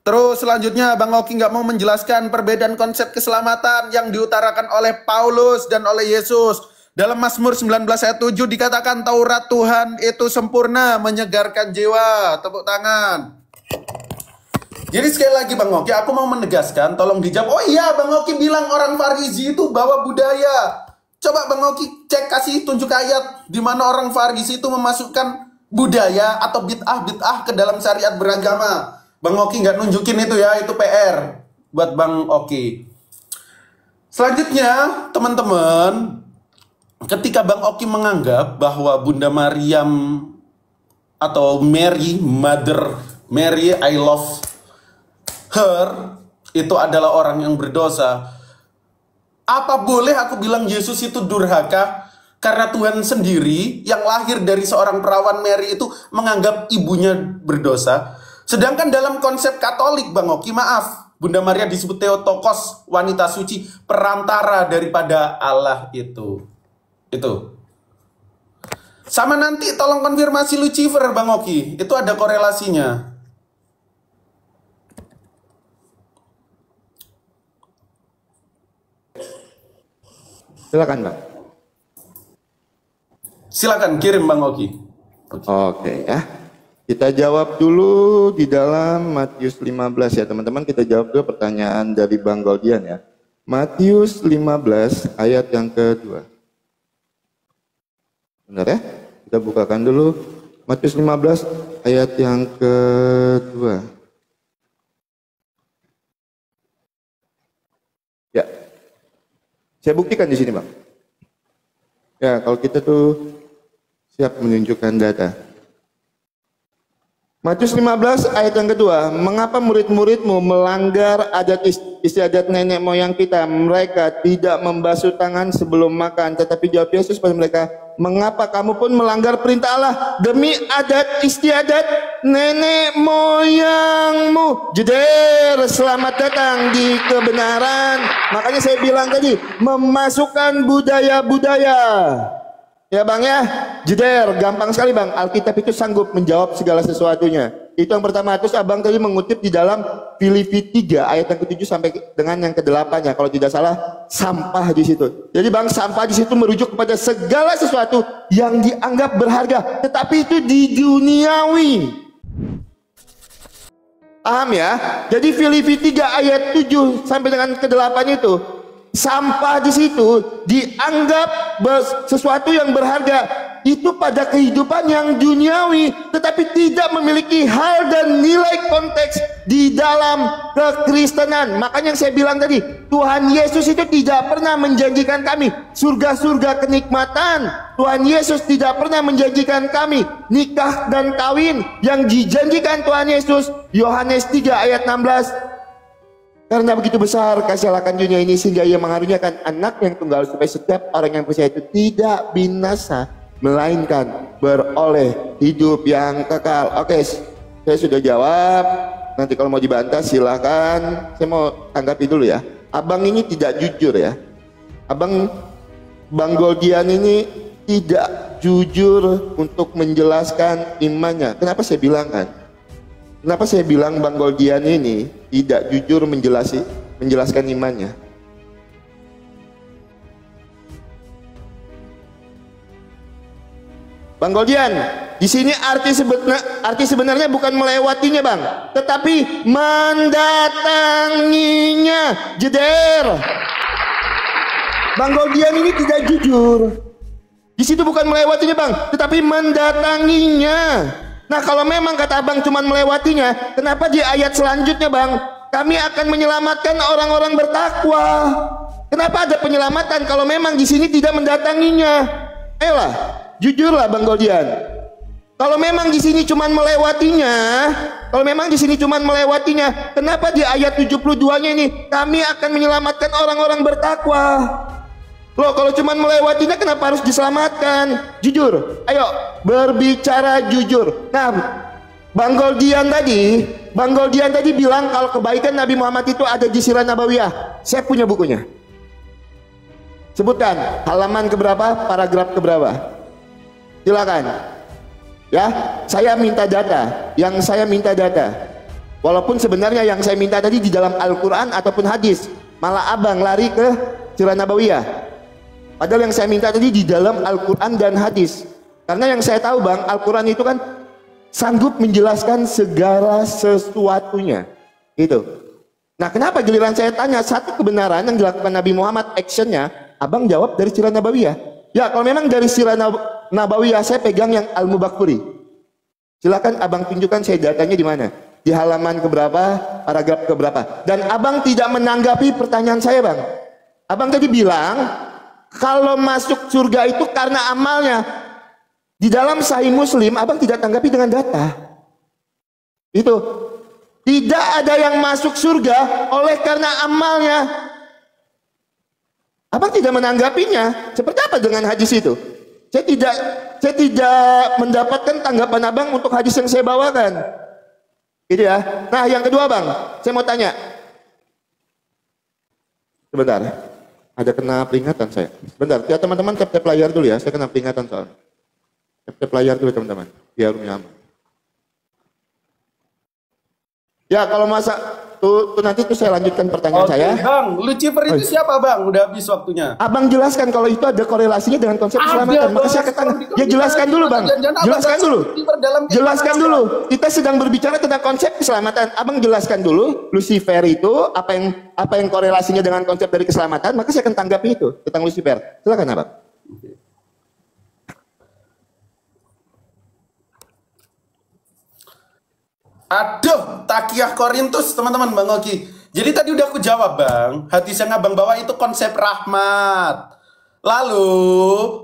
Terus selanjutnya Bang Oki nggak mau menjelaskan perbedaan konsep keselamatan yang diutarakan oleh Paulus dan oleh Yesus. Dalam Mazmur 19 ayat 7 dikatakan Taurat Tuhan itu sempurna, menyegarkan jiwa. Tepuk tangan. Jadi sekali lagi Bang Oki, aku mau menegaskan, tolong dijawab. Oh iya, Bang Oki bilang orang Farisi itu bawa budaya. Coba Bang Oki cek, kasih tunjuk ayat di mana orang Farisi itu memasukkan budaya atau bid'ah ke dalam syariat beragama. Bang Oki nggak nunjukin itu ya, itu PR buat Bang Oki. Selanjutnya, teman-teman, ketika Bang Oki menganggap bahwa Bunda Maryam atau Mary, Mother Mary, I love her, itu adalah orang yang berdosa. Apa boleh aku bilang Yesus itu durhaka? Karena Tuhan sendiri yang lahir dari seorang perawan Mary itu menganggap ibunya berdosa. Sedangkan dalam konsep Katolik, Bang Oki, maaf, Bunda Maria disebut Theotokos, wanita suci, perantara daripada Allah itu. Itu. Sama nanti tolong konfirmasi Lucifer, Bang Oki. Itu ada korelasinya. Silakan, Bang. Silakan kirim Bang Oki. Oke ya. Kita jawab dulu di dalam Matius 15 ya teman-teman. Kita jawab dulu pertanyaan dari Bang Goldian ya. Matius 15 ayat yang kedua. Benar ya? Kita bukakan dulu. Matius 15 ayat yang kedua. Saya buktikan di sini, Bang. Ya, kalau kita tuh siap menunjukkan data. Matius 15 ayat yang kedua, mengapa murid-muridmu melanggar adat istiadat nenek moyang kita? Mereka tidak membasuh tangan sebelum makan. Tetapi jawab Yesus pada mereka, mengapa kamu pun melanggar perintah Allah demi adat istiadat nenek moyangmu? Jeder, selamat datang di kebenaran. Makanya saya bilang tadi, memasukkan budaya-budaya. Ya Bang ya, jeder, gampang sekali Bang. Alkitab itu sanggup menjawab segala sesuatunya. Itu yang pertama. Terus Abang tadi mengutip di dalam Filipi 3 ayat yang ke-7 sampai dengan yang ke-8 ya. Kalau tidak salah, sampah di situ. Jadi Bang, sampah di situ merujuk kepada segala sesuatu yang dianggap berharga, tetapi itu di duniawi. Paham ya? Jadi Filipi 3 ayat 7 sampai dengan ke-8 itu, sampah di situ dianggap sesuatu yang berharga itu pada kehidupan yang duniawi, tetapi tidak memiliki hal dan nilai konteks di dalam kekristenan. Makanya yang saya bilang tadi, Tuhan Yesus itu tidak pernah menjanjikan kami surga-surga kenikmatan. Tuhan Yesus tidak pernah menjanjikan kami nikah dan kawin. Yang dijanjikan Tuhan Yesus, Yohanes 3 ayat 16, karena begitu besar kasih Allah akan dunia ini sehingga ia mengaruniakan anak yang tunggal supaya setiap orang yang percaya itu tidak binasa melainkan beroleh hidup yang kekal. Oke, saya sudah jawab. Nanti kalau mau dibantah silahkan. Saya mau tanggapi dulu ya. Abang ini tidak jujur ya. Bang Goldian ini tidak jujur untuk menjelaskan imannya. Kenapa saya bilang kan? Kenapa saya bilang Bang Goldian ini tidak jujur menjelaskan imannya? Bang Goldian, di sini arti sebenarnya bukan melewatinya Bang, tetapi mendatanginya. Jeder. Bang Goldian ini tidak jujur. Di situ bukan melewatinya Bang, tetapi mendatanginya. Nah kalau memang kata Abang cuma melewatinya, kenapa di ayat selanjutnya Bang, kami akan menyelamatkan orang-orang bertakwa? Kenapa ada penyelamatan kalau memang di sini tidak mendatanginya? Ayolah, jujurlah Bang Goldian. Kalau memang di sini cuma melewatinya, kenapa di ayat 72-nya ini kami akan menyelamatkan orang-orang bertakwa? Loh, kalau cuma melewatinya kenapa harus diselamatkan? Jujur, ayo berbicara jujur. Nah, Bang Goldian tadi bilang kalau kebaikan Nabi Muhammad itu ada di Sirah Nabawiyah. Saya punya bukunya. Sebutkan halaman keberapa, paragraf keberapa. Silakan. Ya, saya minta data. Walaupun sebenarnya yang saya minta tadi di dalam Al-Quran ataupun hadis, malah Abang lari ke Sirah Nabawiyah. Padahal yang saya minta tadi di dalam Al-Quran dan hadis. Karena yang saya tahu Bang, Al-Quran itu kan sanggup menjelaskan segala sesuatunya. Gitu. Nah kenapa giliran saya tanya satu kebenaran yang dilakukan Nabi Muhammad, actionnya, Abang jawab dari Sirah Nabawiyah. Ya kalau memang dari Sirah Nabawiyah saya pegang yang Al-Mubakkuri. Silakan Abang tunjukkan saya datanya di mana. Di halaman keberapa, paragraf keberapa. Dan Abang tidak menanggapi pertanyaan saya Bang. Abang tadi bilang kalau masuk surga itu karena amalnya. Di dalam Sahih Muslim, Abang tidak tanggapi dengan data. Itu. Tidak ada yang masuk surga oleh karena amalnya. Abang tidak menanggapinya. Seperti apa dengan hadis itu? Saya tidak mendapatkan tanggapan Abang untuk hadis yang saya bawakan. Gitu ya. Nah, yang kedua Bang, saya mau tanya. Sebentar. Ada kena peringatan saya. Bentar, ya teman-teman tap layar dulu ya. Saya kena peringatan soalnya. Tap layar dulu teman-teman. Biar nyaman. Ya kalau masa tuh nanti tuh saya lanjutkan pertanyaan saya. Bang, Lucifer itu siapa Bang? Udah habis waktunya. Abang jelaskan kalau itu ada korelasinya dengan konsep keselamatan. Maka saya katakan, ya jelaskan dulu Bang. Jelaskan dulu. Kita sedang berbicara tentang konsep keselamatan. Abang jelaskan dulu Lucifer itu apa yang korelasinya dengan konsep dari keselamatan. Maka saya akan tanggapi itu tentang Lucifer. Silakan Abang. Aduh, Takiyah Korintus teman-teman Bang Oki. Jadi tadi udah aku jawab bang, hadis yang abang bawa itu konsep rahmat. Lalu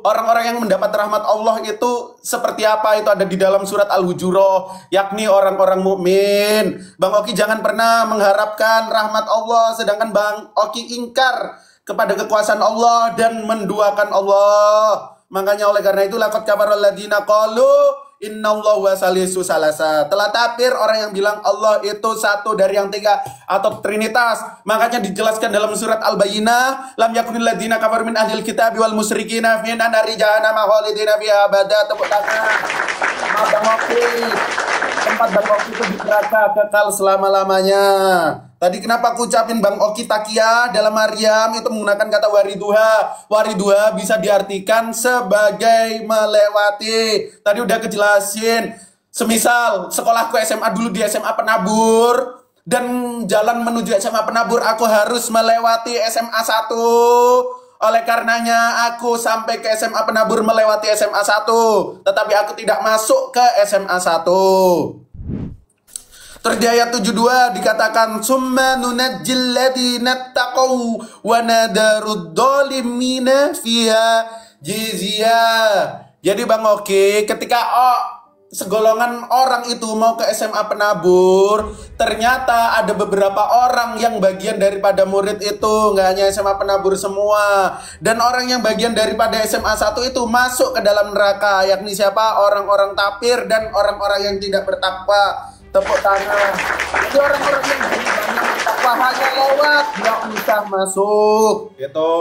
orang-orang yang mendapat rahmat Allah itu seperti apa? Itu ada di dalam surat Al-Hujurat, yakni orang-orang mukmin. Bang Oki jangan pernah mengharapkan rahmat Allah, sedangkan Bang Oki ingkar kepada kekuasaan Allah dan menduakan Allah. Makanya oleh karena itu laqad kafaral ladzina qalu innallaha wa salisu salasa. Telah kafir orang yang bilang Allah itu satu dari yang tiga atau trinitas. Makanya dijelaskan dalam surat Al-Bayyinah, lam yakunil ladzina kafaru min ahlil kitabi wal musyrikina fi nari jahannam khalidina fiha abada. Tepuk tangan. Bang Oki. Tempat Bang Oki itu di neraka kekal selama-lamanya. Tadi kenapa aku ucapin Bang Oki Takia dalam Maryam itu menggunakan kata wariduha. Wariduha bisa diartikan sebagai melewati. Tadi udah kejelasin. Semisal sekolahku SMA dulu di SMA Penabur. Dan jalan menuju SMA Penabur aku harus melewati SMA 1. Oleh karenanya aku sampai ke SMA Penabur melewati SMA 1. Tetapi aku tidak masuk ke SMA 1. Terus di ayat 72 dikatakan summa nunajjil ladzina taqaw wa nadarud dhalimina fiha jizya. Jadi Bang Oki, ketika segolongan orang itu mau ke SMA Penabur, ternyata ada beberapa orang yang bagian daripada murid itu, nggak hanya SMA Penabur semua, dan orang yang bagian daripada SMA 1 itu masuk ke dalam neraka, yakni siapa? Orang-orang kafir dan orang-orang yang tidak bertakwa. Tepuk tangan. Jadi orang-orang yang banyak bertakwa hanya lewat, nggak usah masuk gitu.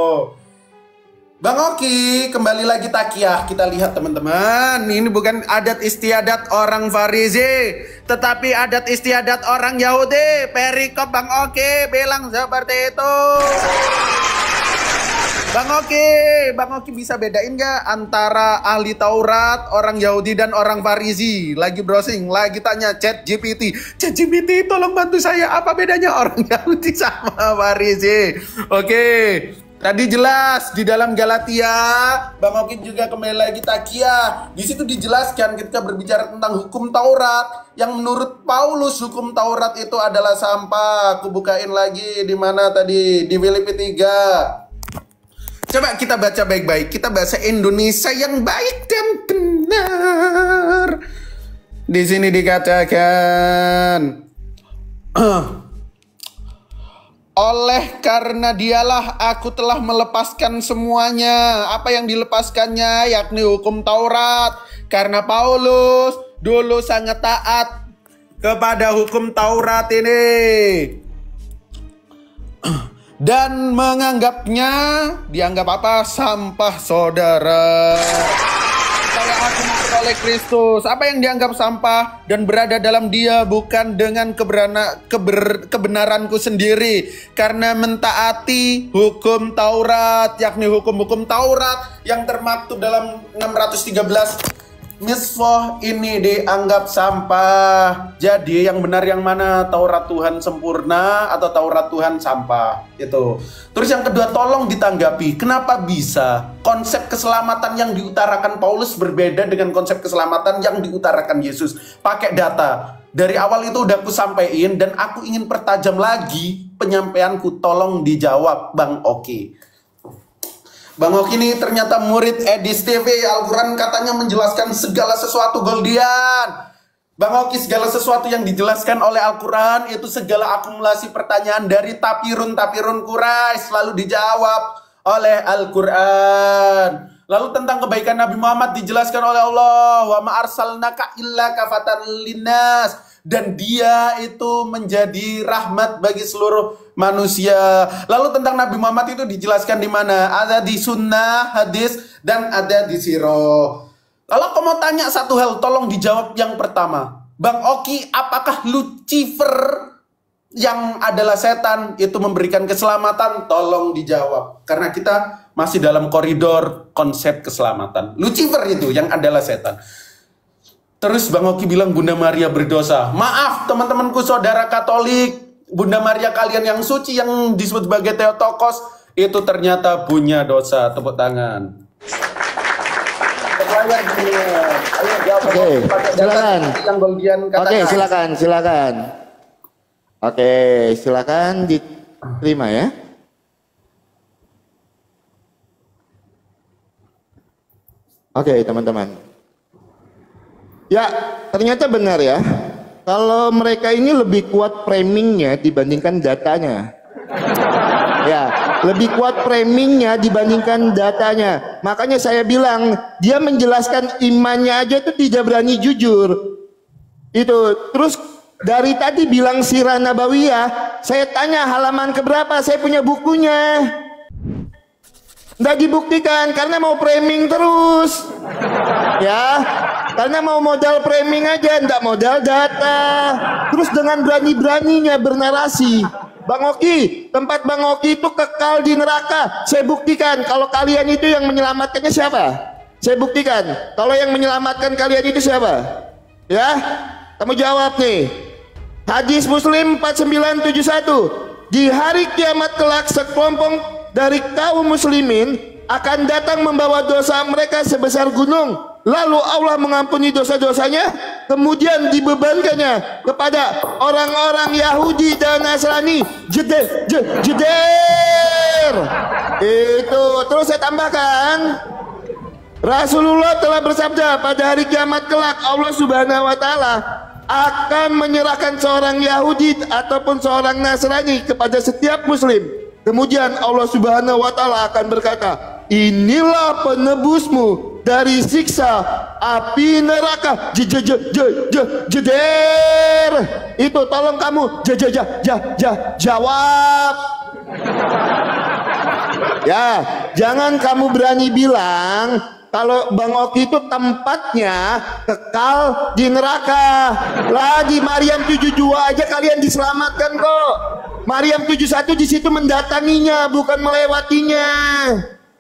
Bang Oki, kembali lagi takiyah. Kita lihat teman-teman, ini bukan adat istiadat orang Farisi, tetapi adat istiadat orang Yahudi. Perikop Bang Oki bilang seperti itu. Bang Oki bisa bedain nggak antara ahli Taurat, orang Yahudi dan orang Farisi? Lagi browsing, lagi tanya ChatGPT. ChatGPT tolong bantu saya, apa bedanya orang Yahudi sama Farisi? Oke. Tadi jelas di dalam Galatia, Bang Oki juga kembali lagi takia. Di situ dijelaskan ketika berbicara tentang hukum Taurat, yang menurut Paulus hukum Taurat itu adalah sampah. Aku bukain lagi di mana tadi, di Filipi 3. Coba kita baca baik-baik. Kita bahasa Indonesia yang baik dan benar. Di sini dikatakan oleh karena dialah aku telah melepaskan semuanya. Apa yang dilepaskannya? Yakni hukum Taurat. Karena Paulus dulu sangat taat kepada hukum Taurat ini. Dan menganggapnya, dianggap apa? Sampah saudara. Supaya aku memperoleh Kristus. Apa yang dianggap sampah dan berada dalam dia bukan dengan kebenaranku sendiri. Karena mentaati hukum Taurat, yakni hukum-hukum Taurat yang termaktub dalam 613 miswah ini dianggap sampah. Jadi yang benar yang mana? Taurat Tuhan sempurna atau Taurat Tuhan sampah? Itu. Terus yang kedua, tolong ditanggapi. Kenapa bisa konsep keselamatan yang diutarakan Paulus berbeda dengan konsep keselamatan yang diutarakan Yesus? Pakai data. Dari awal itu udah aku sampaikan dan aku ingin pertajam lagi penyampaianku. Tolong dijawab Bang Oki. Bang Oki ini ternyata murid Edis TV. Al-Quran katanya menjelaskan segala sesuatu Goldian. Bang Oki, segala sesuatu yang dijelaskan oleh Al-Quran itu segala akumulasi pertanyaan dari tapirun-tapirun Quraisy lalu dijawab oleh Al-Quran. Lalu tentang kebaikan Nabi Muhammad dijelaskan oleh Allah, wa ma arsalnaka illa kafatan linnas. Dan dia itu menjadi rahmat bagi seluruh manusia. Lalu tentang Nabi Muhammad itu dijelaskan di mana? Ada di sunnah, hadis, dan ada di sirah. Lalu aku mau tanya satu hal, tolong dijawab yang pertama. Bang Oki, apakah Lucifer yang adalah setan itu memberikan keselamatan? Tolong dijawab. Karena kita masih dalam koridor konsep keselamatan. Lucifer itu yang adalah setan. Terus Bang Oki bilang Bunda Maria berdosa. Maaf teman-temanku saudara Katolik, Bunda Maria kalian yang suci yang disebut sebagai Theotokos itu ternyata punya dosa. Tepuk tangan. Oke, silakan. Oke, silakan. Oke, silakan diterima ya. Oke, teman-teman. Ya, ternyata benar ya. Kalau mereka ini lebih kuat framingnya dibandingkan datanya. Ya, lebih kuat framingnya dibandingkan datanya. Makanya saya bilang, dia menjelaskan imannya aja itu tidak berani jujur. Itu, terus dari tadi bilang sirah nabawiyah, saya tanya halaman keberapa, saya punya bukunya. Nggak dibuktikan karena mau framing terus. Ya, karena mau modal framing aja, nggak modal data. Terus dengan berani-beraninya bernarasi, Bang Oki, tempat Bang Oki itu kekal di neraka. Saya buktikan kalau kalian itu yang menyelamatkannya siapa? Saya buktikan kalau yang menyelamatkan kalian itu siapa? Ya, kamu jawab nih. Hadis Muslim 4971. Di hari kiamat kelak sekelompok dari kaum muslimin akan datang membawa dosa mereka sebesar gunung, lalu Allah mengampuni dosa-dosanya, kemudian dibebankannya kepada orang-orang Yahudi dan Nasrani. Jeder. Itu terus saya tambahkan, Rasulullah telah bersabda, pada hari kiamat kelak Allah Subhanahu wa taala akan menyerahkan seorang Yahudi ataupun seorang Nasrani kepada setiap muslim. Kemudian Allah Subhanahu wa taala akan berkata, inilah penebusmu dari siksa api neraka. Jeder. Itu tolong kamu jawab. Ya, jangan kamu berani bilang kalau Bang Oki itu tempatnya kekal di neraka. Lah di Maryam 72 aja kalian diselamatkan kok. Maryam 71 di situ mendatanginya, bukan melewatinya.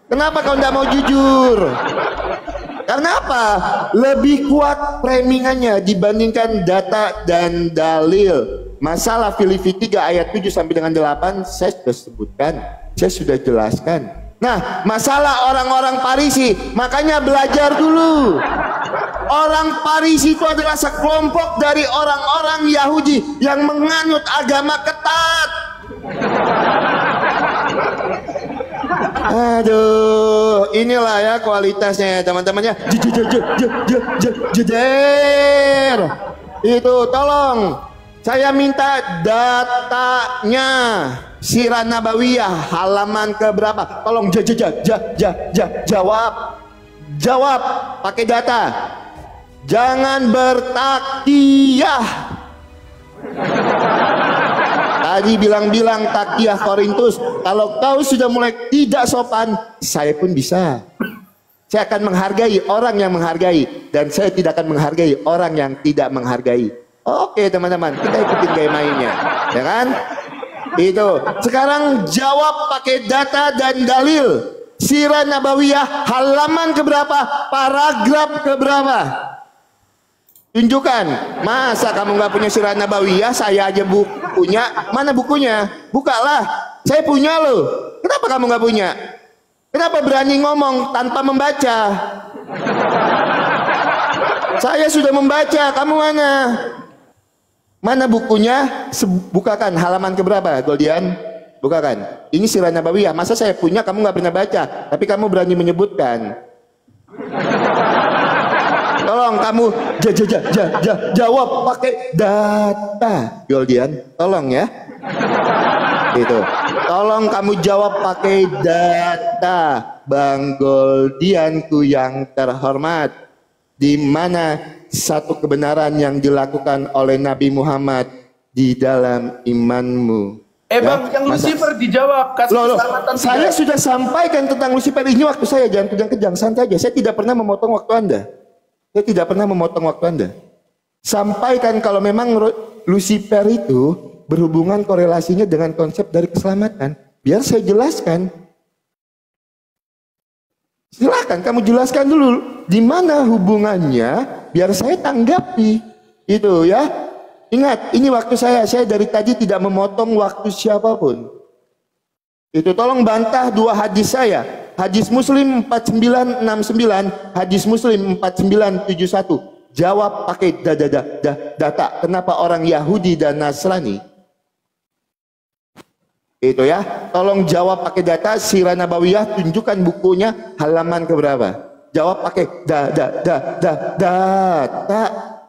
Kenapa kau tidak mau jujur? Karena apa? Lebih kuat framingannya dibandingkan data dan dalil. Masalah Filipi 3 ayat 7 sampai dengan 8 saya sudah sebutkan, saya sudah jelaskan. Nah, masalah orang-orang Farisi, makanya belajar dulu. Orang Farisi itu adalah sekelompok dari orang-orang Yahudi yang menganut agama ketat. Aduh, inilah ya kualitasnya teman-temannya. Jeder. Itu tolong saya minta datanya Sirah Nabawiyah halaman keberapa? Tolong jawab pakai data. Jangan bertakiyah. Tadi bilang-bilang takiyah Korintus. Kalau kau sudah mulai tidak sopan, saya pun bisa. Saya akan menghargai orang yang menghargai, dan saya tidak akan menghargai orang yang tidak menghargai. Oke teman-teman, kita ikutin gaya mainnya, ya kan? Itu. Sekarang jawab pakai data dan dalil. Sirah Nabawiyah halaman keberapa? Paragraf keberapa? Tunjukkan. Masa kamu nggak punya Sirah Nabawiyah? Saya aja punya. Mana bukunya? Bukalah. Saya punya loh. Kenapa kamu nggak punya? Kenapa berani ngomong tanpa membaca? Saya sudah membaca. Kamu mana? Mana bukunya? Bukakan halaman keberapa, Goldian? Bukakan. Ini Sirah Nabawiyah. Masa saya punya kamu nggak pernah baca, tapi kamu berani menyebutkan. Tolong kamu jawab pakai data, Goldian. Tolong ya. Itu. Tolong kamu jawab pakai data, Bang Goldianku yang terhormat. Di mana satu kebenaran yang dilakukan oleh Nabi Muhammad di dalam imanmu? Bang, yang Lucifer dijawab. Kasih keselamatan. Saya sudah sampaikan tentang Lucifer. Ini waktu saya, jangan kejang-kejang, santai aja. Saya tidak pernah memotong waktu Anda. Saya tidak pernah memotong waktu Anda. Sampaikan kalau memang Lucifer itu berhubungan korelasinya dengan konsep dari keselamatan. Biar saya jelaskan. Silakan kamu jelaskan dulu di mana hubungannya, biar saya tanggapi. Itu ya. Ingat, ini waktu saya dari tadi tidak memotong waktu siapapun. Itu tolong bantah dua hadis saya. Hadis Muslim 4969, hadis Muslim 4971. Jawab pakai data. Kenapa orang Yahudi dan Nasrani Itu ya. Tolong jawab pakai data. Sirah Nabawiyah, tunjukkan bukunya halaman keberapa. Jawab pakai data.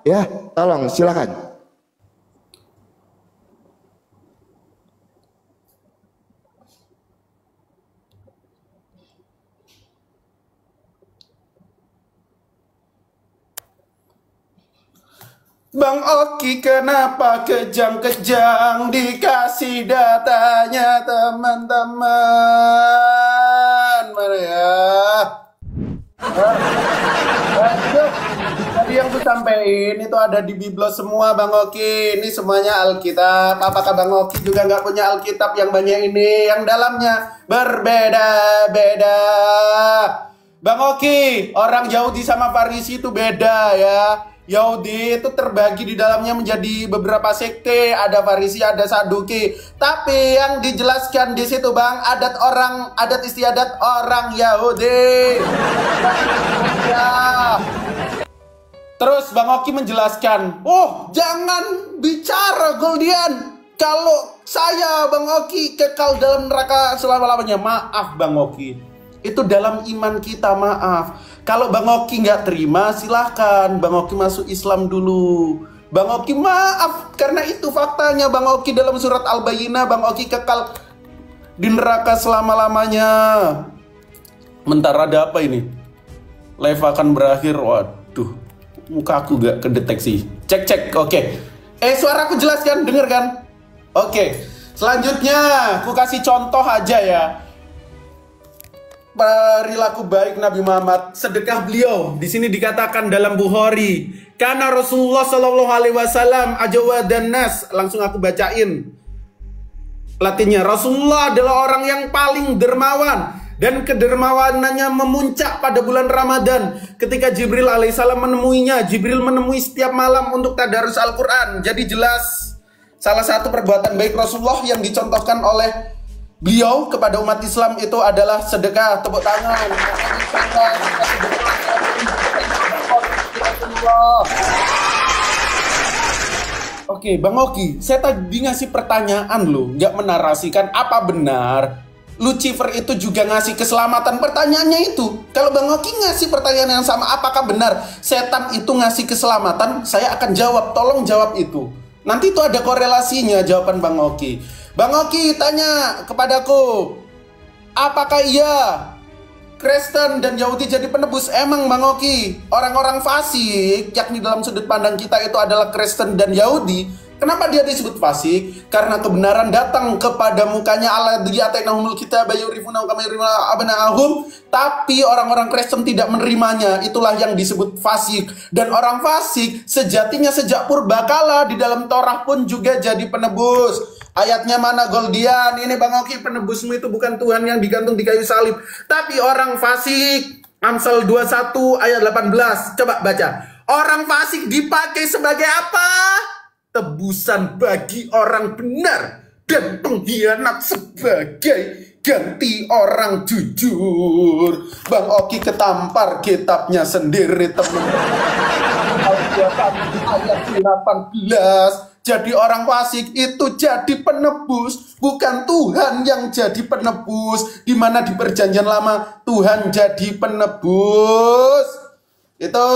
Ya, tolong silakan. Bang Oki kenapa kejang-kejang dikasih datanya teman-teman? Mana ya? Tadi yang gue sampein itu ada di Biblos semua Bang Oki. Ini semuanya Alkitab. Apakah Bang Oki juga nggak punya Alkitab yang banyak ini? Yang dalamnya berbeda-beda. Bang Oki, orang Yahudi sama Farisi itu beda ya. Yahudi itu terbagi di dalamnya menjadi beberapa sekte, ada Farisi, ada Saduki. Tapi yang dijelaskan di situ Bang, adat istiadat orang Yahudi. Ya. Terus Bang Oki menjelaskan, oh jangan bicara Goldian. Kalau saya Bang Oki kekal dalam neraka selama-lamanya. Maaf Bang Oki, itu dalam iman kita, maaf. Kalau Bang Oki nggak terima, silahkan Bang Oki masuk Islam dulu. Bang Oki maaf, karena itu faktanya Bang Oki dalam surat Al-Bayyinah, Bang Oki kekal di neraka selama-lamanya. Bentar, ada apa ini? Live akan berakhir, waduh, muka aku nggak kedeteksi. Cek, oke. Suaraku jelas kan, denger kan? Oke, selanjutnya aku kasih contoh aja ya. Perilaku baik Nabi Muhammad, sedekah beliau di sini dikatakan dalam Bukhari, karena Rasulullah Shallallahu Alaihi Wasallam ajawadan nas. Langsung aku bacain latihnya. Rasulullah adalah orang yang paling dermawan dan kedermawanannya memuncak pada bulan Ramadan ketika Jibril alaihissalam menemuinya. Jibril menemui setiap malam untuk tadarus Al-Quran. Jadi jelas salah satu perbuatan baik Rasulullah yang dicontohkan oleh beliau kepada umat Islam itu adalah sedekah. Tepuk tangan. Oke, Bang Oki, saya tadi ngasih pertanyaan loh, nggak menarasikan apa benar Lucifer itu juga ngasih keselamatan. Pertanyaannya itu, kalau Bang Oki ngasih pertanyaan yang sama, apakah benar setan itu ngasih keselamatan? Saya akan jawab, tolong jawab itu. Nanti itu ada korelasinya jawaban Bang Oki. Bang Oki tanya kepadaku, apakah iya Kristen dan Yahudi jadi penebus? Emang Bang Oki, orang-orang fasik, yakni dalam sudut pandang kita itu adalah Kristen dan Yahudi. Kenapa dia disebut fasik? Karena kebenaran datang kepada mukanya Allah diatainahumul kitab yurifuna kama yurifuna abna'ahum, tapi orang-orang Kristen tidak menerimanya. Itulah yang disebut fasik. Dan orang fasik sejatinya sejak purbakala di dalam Torah pun juga jadi penebus. Ayatnya mana Goldian? Ini Bang Oki, penebusmu itu bukan Tuhan yang digantung di kayu salib, tapi orang fasik. Amsal 21 ayat 18. Coba baca. Orang fasik dipakai sebagai apa? Tebusan bagi orang benar, dan pengkhianat sebagai ganti orang jujur. Bang Oki ketampar kitabnya sendiri teman-teman. Ayat 18. Jadi orang fasik itu jadi penebus, bukan Tuhan yang jadi penebus. Di mana di perjanjian lama Tuhan jadi penebus. Itu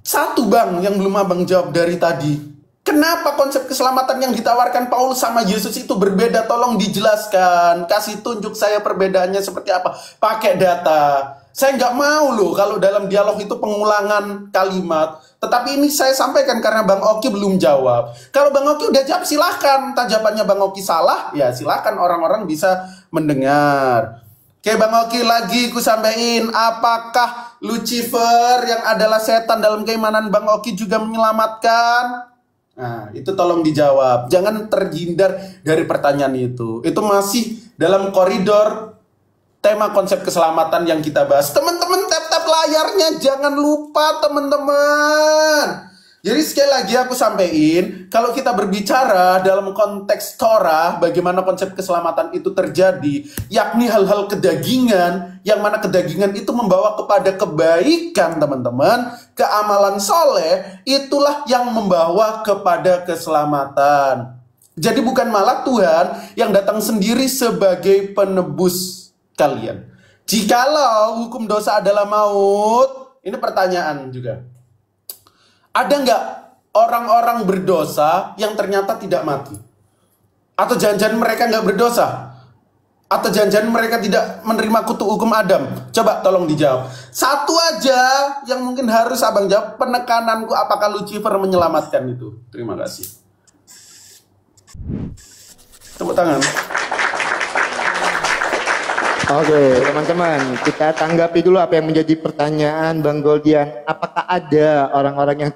satu Bang yang belum Abang jawab dari tadi. Kenapa konsep keselamatan yang ditawarkan Paulus sama Yesus itu berbeda? Tolong dijelaskan. Kasih tunjuk saya perbedaannya seperti apa. Pakai data. Saya nggak mau loh kalau dalam dialog itu pengulangan kalimat. Tetapi ini saya sampaikan karena Bang Oki belum jawab. Kalau Bang Oki udah jawab silahkan. Jawabannya Bang Oki salah, ya silahkan orang-orang bisa mendengar. Oke Bang Oki, lagi ku sampaikan, apakah Lucifer yang adalah setan dalam keimanan Bang Oki juga menyelamatkan? Nah, itu tolong dijawab. Jangan terhindar dari pertanyaan itu. Itu masih dalam koridor tema konsep keselamatan yang kita bahas. Teman-teman tap-tap layarnya, jangan lupa teman-teman. Jadi sekali lagi aku sampaikan, kalau kita berbicara dalam konteks Torah, bagaimana konsep keselamatan itu terjadi, yakni hal-hal kedagingan, yang mana kedagingan itu membawa kepada kebaikan teman-teman, keamalan soleh, itulah yang membawa kepada keselamatan. Jadi bukan malah Tuhan yang datang sendiri sebagai penebus kalian. Jikalau hukum dosa adalah maut, ini pertanyaan juga. Ada nggak orang-orang berdosa yang ternyata tidak mati? Atau jangan-jangan mereka nggak berdosa? Atau jangan-jangan mereka tidak menerima kutuk hukum Adam? Coba tolong dijawab. Satu aja yang mungkin harus abang jawab, penekananku apakah Lucifer menyelamatkan itu? Terima kasih. Tepuk tangan. Oke, teman-teman, kita tanggapi dulu apa yang menjadi pertanyaan Bang Goldian. Apakah ada orang-orang yang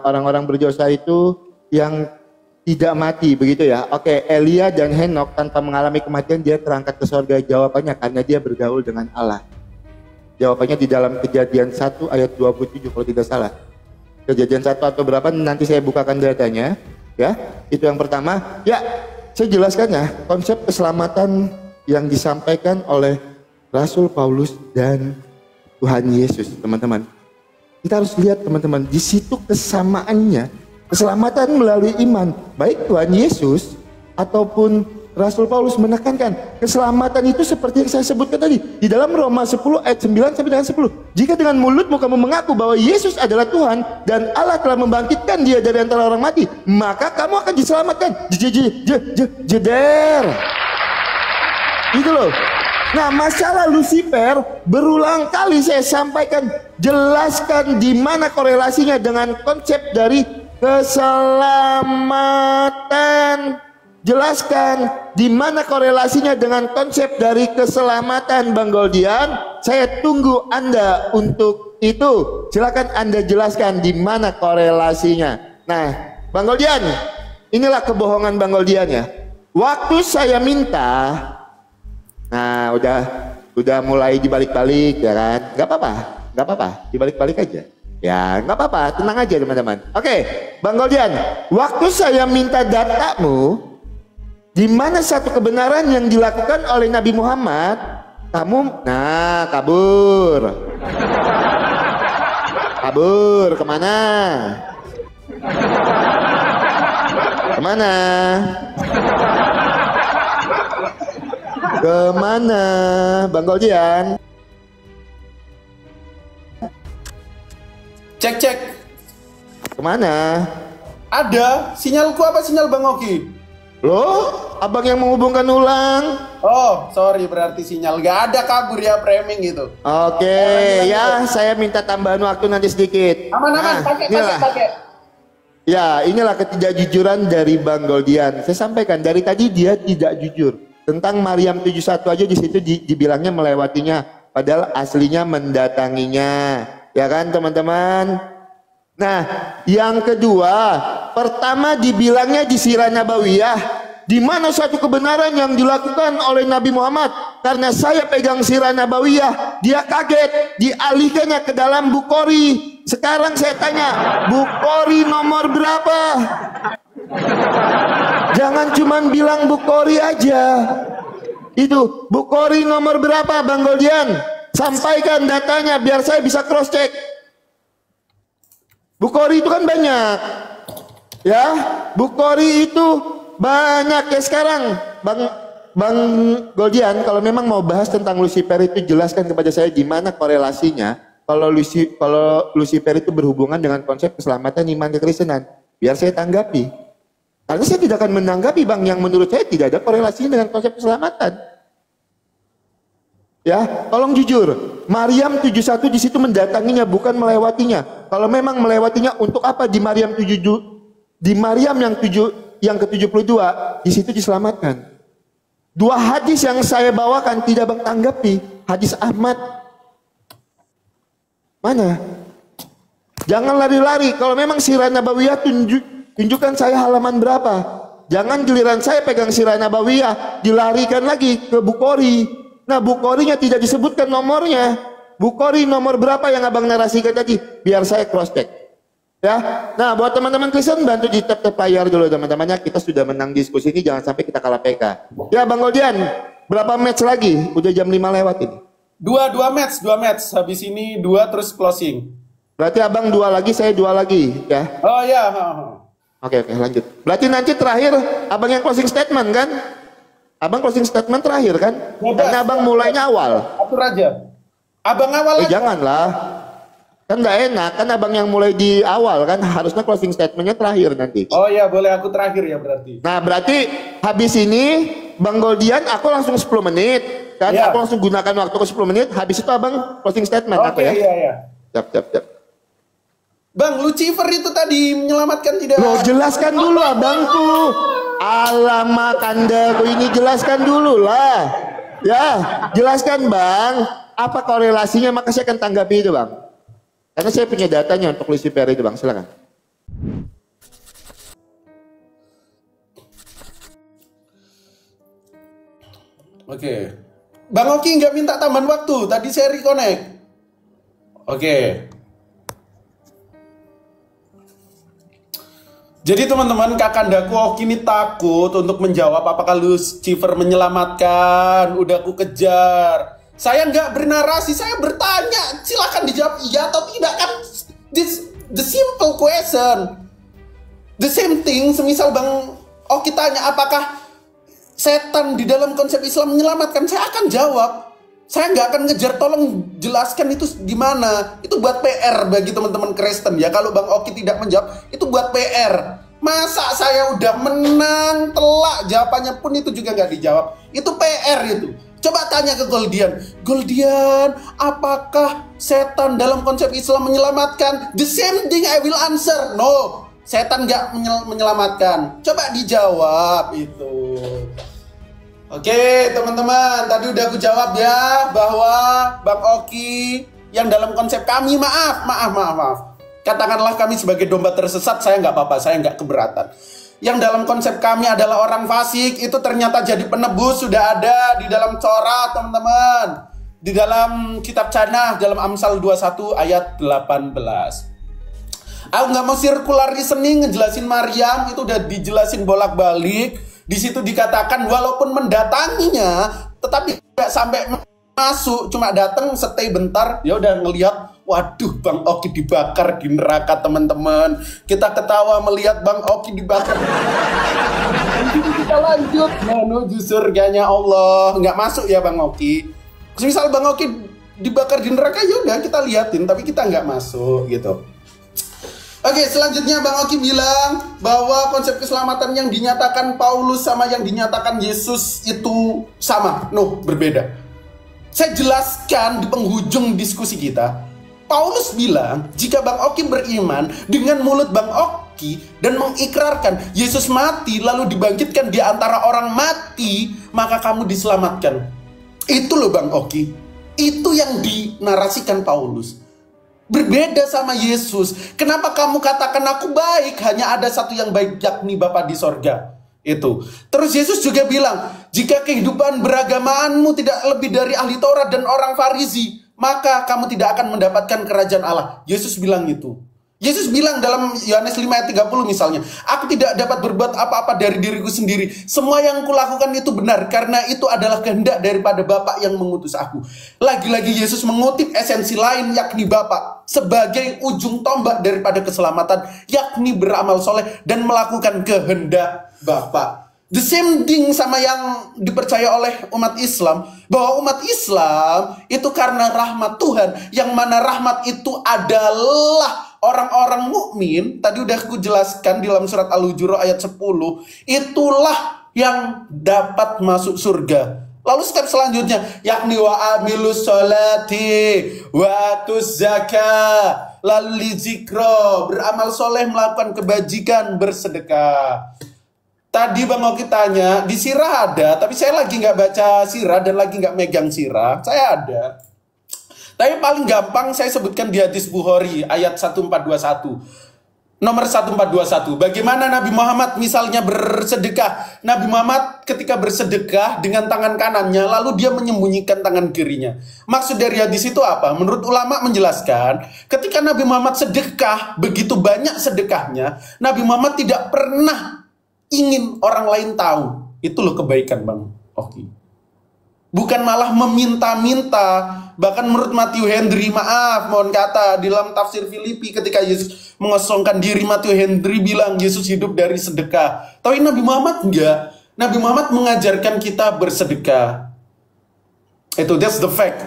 orang-orang berdosa itu yang tidak mati, begitu ya? Oke, Elia dan Henok tanpa mengalami kematian dia terangkat ke surga. Jawabannya karena dia bergaul dengan Allah. Jawabannya di dalam Kejadian 1 ayat 27 kalau tidak salah. Kejadian 1 atau berapa nanti saya bukakan datanya, ya. Itu yang pertama. Ya, saya jelaskan ya konsep keselamatan yang disampaikan oleh Rasul Paulus dan Tuhan Yesus, teman-teman. Kita harus lihat, teman-teman, di situ kesamaannya. Keselamatan melalui iman, baik Tuhan Yesus ataupun Rasul Paulus menekankan keselamatan itu seperti yang saya sebutkan tadi di dalam Roma 10 ayat 9 sampai dengan 10. Jika dengan mulutmu kamu mengaku bahwa Yesus adalah Tuhan dan Allah telah membangkitkan dia dari antara orang mati, maka kamu akan diselamatkan. Jeder. Gitu loh. Nah, masalah Lucifer berulang kali saya sampaikan, jelaskan di mana korelasinya dengan konsep dari keselamatan. Jelaskan di mana korelasinya dengan konsep dari keselamatan, Bang Goldian. Saya tunggu Anda untuk itu. Silakan Anda jelaskan di mana korelasinya. Nah, Bang Goldian, inilah kebohongan Bang Goldian ya. Waktu saya minta, nah udah mulai dibalik-balik ya kan? Gak apa-apa, dibalik-balik aja. Ya, nggak apa-apa, tenang aja teman-teman. Oke, Bang Goldian, waktu saya minta datamu, di mana satu kebenaran yang dilakukan oleh Nabi Muhammad, kamu, nah kabur kemana? Kemana, Bang Goldian? Cek. Kemana? Ada. Sinyalku apa sinyal Bang Oki? Loh, abang yang menghubungkan ulang. Oh, sorry, berarti sinyal gak ada, kabur ya, framing gitu. Oke, ya saya minta tambahan waktu nanti sedikit. Aman, pakai. Ya, inilah ketidakjujuran dari Bang Goldian. Saya sampaikan dari tadi dia tidak jujur. Tentang Maryam 71 aja di situ dibilangnya melewatinya, padahal aslinya mendatanginya. Ya kan teman-teman? Nah, yang kedua, pertama dibilangnya di Sirah Nabawiyah, di mana suatu kebenaran yang dilakukan oleh Nabi Muhammad. Karena saya pegang Sirah Nabawiyah, dia kaget, dialihkannya ke dalam Bukhari. Sekarang saya tanya, Bukhari nomor berapa? Jangan cuman bilang Bukhari aja. Itu Bukhari nomor berapa, Bang Goldian? Sampaikan datanya biar saya bisa cross check. Bukhari itu kan banyak. Ya, Bukhari itu banyak ya sekarang. Bang Goldian, kalau memang mau bahas tentang Lucifer itu jelaskan kepada saya di mana korelasinya kalau Lucifer itu berhubungan dengan konsep keselamatan iman kekristenan. Biar saya tanggapi. Karena saya tidak akan menanggapi Bang yang menurut saya tidak ada korelasinya dengan konsep keselamatan. Ya, tolong jujur. Maryam 71 di situ mendatanginya bukan melewatinya. Kalau memang melewatinya, untuk apa di Maryam yang ke-72 di situ diselamatkan? Dua hadis yang saya bawakan tidak Bang tanggapi. Hadis Ahmad. Mana? Jangan lari-lari. Kalau memang Sirah Nabawiyah tunjukkan saya halaman berapa. Jangan giliran saya pegang Sirah Nabawiyah dilarikan lagi ke Bukhari. Nah, Bukharinya tidak disebutkan nomornya. Bukhari nomor berapa yang abang narasikan tadi? Biar saya cross check. Ya. Nah, buat teman-teman Kristen bantu di tap layar dulu teman-temannya. Kita sudah menang diskusi ini, jangan sampai kita kalah PK. Ya, Bang Goldian, berapa match lagi? Udah jam 5 lewat ini. Dua match. Habis ini 2 terus closing. Berarti abang 2 lagi, saya 2 lagi, ya. Oh ya. Oke, lanjut. Berarti nanti terakhir abang yang closing statement kan? Abang closing statement terakhir kan? Karena abang mulainya awal. Atur aja. Abang awal. Janganlah. Kan nggak enak, kan abang yang mulai di awal kan, harusnya closing statementnya terakhir nanti. Oh ya, boleh aku terakhir ya berarti. Nah berarti habis ini Bang Goldian aku langsung 10 menit kan, aku langsung gunakan waktu ke 10 menit, habis itu abang closing statement apa ya? Iya. Siap. Bang, Lucifer itu tadi menyelamatkan tidak? Loh, jelaskan dulu abangku. Alamak kandaku ini, jelaskan dulu lah. Ya, jelaskan bang. Apa korelasinya, maka saya akan tanggapi itu bang. Karena saya punya datanya untuk Lucifer itu bang, silakan. Oke. Bang Oki nggak minta tambahan waktu, tadi saya reconnect. Oke. Jadi teman-teman, Kakandaku Oki ini takut untuk menjawab apakah Lucifer menyelamatkan, udah aku kejar. Saya nggak bernarasi, saya bertanya, silahkan dijawab iya atau tidak kan. The simple question. The same thing, semisal Bang Oki tanya apakah setan di dalam konsep Islam menyelamatkan, saya akan jawab. Saya nggak akan ngejar, tolong jelaskan itu di mana. Itu buat PR bagi teman-teman Kristen ya. Kalau Bang Oki tidak menjawab, itu buat PR. Masa saya udah menang, telak, jawabannya pun itu juga nggak dijawab. Itu PR itu. Coba tanya ke Goldian. Goldian, apakah setan dalam konsep Islam menyelamatkan? The same thing I will answer. No, setan nggak menyelamatkan. Coba dijawab itu. Oke teman-teman, tadi udah aku jawab ya bahwa Bang Oki yang dalam konsep kami, maaf. Katakanlah kami sebagai domba tersesat, saya nggak apa-apa, saya nggak keberatan. Yang dalam konsep kami adalah orang fasik, itu ternyata jadi penebus, sudah ada di dalam Torah teman-teman. Di dalam kitab Canah, dalam Amsal 21 ayat 18. Aku nggak mau circular reasoning ngejelasin Maryam, itu udah dijelasin bolak-balik. Di situ dikatakan walaupun mendatanginya, tetapi nggak sampai masuk, cuma datang stay bentar, ya udah ngelihat, waduh Bang Oki dibakar di neraka teman-teman. Kita ketawa melihat Bang Oki dibakar. Kita lanjut menuju surganya Allah. Nggak masuk ya Bang Oki. Misal Bang Oki dibakar di neraka, ya udah kita liatin, tapi kita nggak masuk gitu. Oke, selanjutnya Bang Oki bilang bahwa konsep keselamatan yang dinyatakan Paulus sama yang dinyatakan Yesus itu sama. No, berbeda. Saya jelaskan di penghujung diskusi kita. Paulus bilang, jika Bang Oki beriman dengan mulut Bang Oki dan mengikrarkan Yesus mati lalu dibangkitkan di antara orang mati, maka kamu diselamatkan. Itu loh Bang Oki. Itu yang dinarasikan Paulus. Berbeda sama Yesus. Kenapa kamu katakan aku baik? Hanya ada satu yang baik, yakni Bapa di sorga. Itu. Terus Yesus juga bilang, jika kehidupan beragamaanmu tidak lebih dari ahli Taurat dan orang Farisi, maka kamu tidak akan mendapatkan kerajaan Allah. Yesus bilang itu. Yesus bilang dalam Yohanes 5 ayat 30 misalnya, aku tidak dapat berbuat apa-apa dari diriku sendiri. Semua yang kulakukan itu benar, karena itu adalah kehendak daripada Bapa yang mengutus aku. Lagi-lagi Yesus mengutip esensi lain, yakni Bapa, sebagai ujung tombak daripada keselamatan, yakni beramal soleh dan melakukan kehendak Bapa. The same thing sama yang dipercaya oleh umat Islam, bahwa umat Islam itu karena rahmat Tuhan, yang mana rahmat itu adalah orang-orang mukmin. Tadi udah aku jelaskan di dalam surat Al-Hujurat ayat 10, itulah yang dapat masuk surga. Lalu step selanjutnya, yakni wa amilus sholati wa tuz zakah, lalu zikro, beramal soleh, melakukan kebajikan, bersedekah. Tadi Bang Oki tanya, di sirah ada, tapi saya lagi nggak baca sirah dan lagi nggak megang sirah. Saya ada. Tapi paling gampang saya sebutkan di hadis Bukhari ayat 1421. Nomor 1421. Bagaimana Nabi Muhammad misalnya bersedekah. Nabi Muhammad ketika bersedekah dengan tangan kanannya, lalu dia menyembunyikan tangan kirinya. Maksud dari hadis itu apa? Menurut ulama menjelaskan, ketika Nabi Muhammad sedekah, begitu banyak sedekahnya, Nabi Muhammad tidak pernah ingin orang lain tahu. Itu loh kebaikan Bang Oki. bukan malah meminta-minta. Bahkan menurut Matthew Henry, maaf mohon kata, di dalam tafsir Filipi ketika Yesus mengosongkan diri, Matthew Henry bilang Yesus hidup dari sedekah. Tapi Nabi Muhammad enggak. Nabi Muhammad mengajarkan kita bersedekah. That's the fact.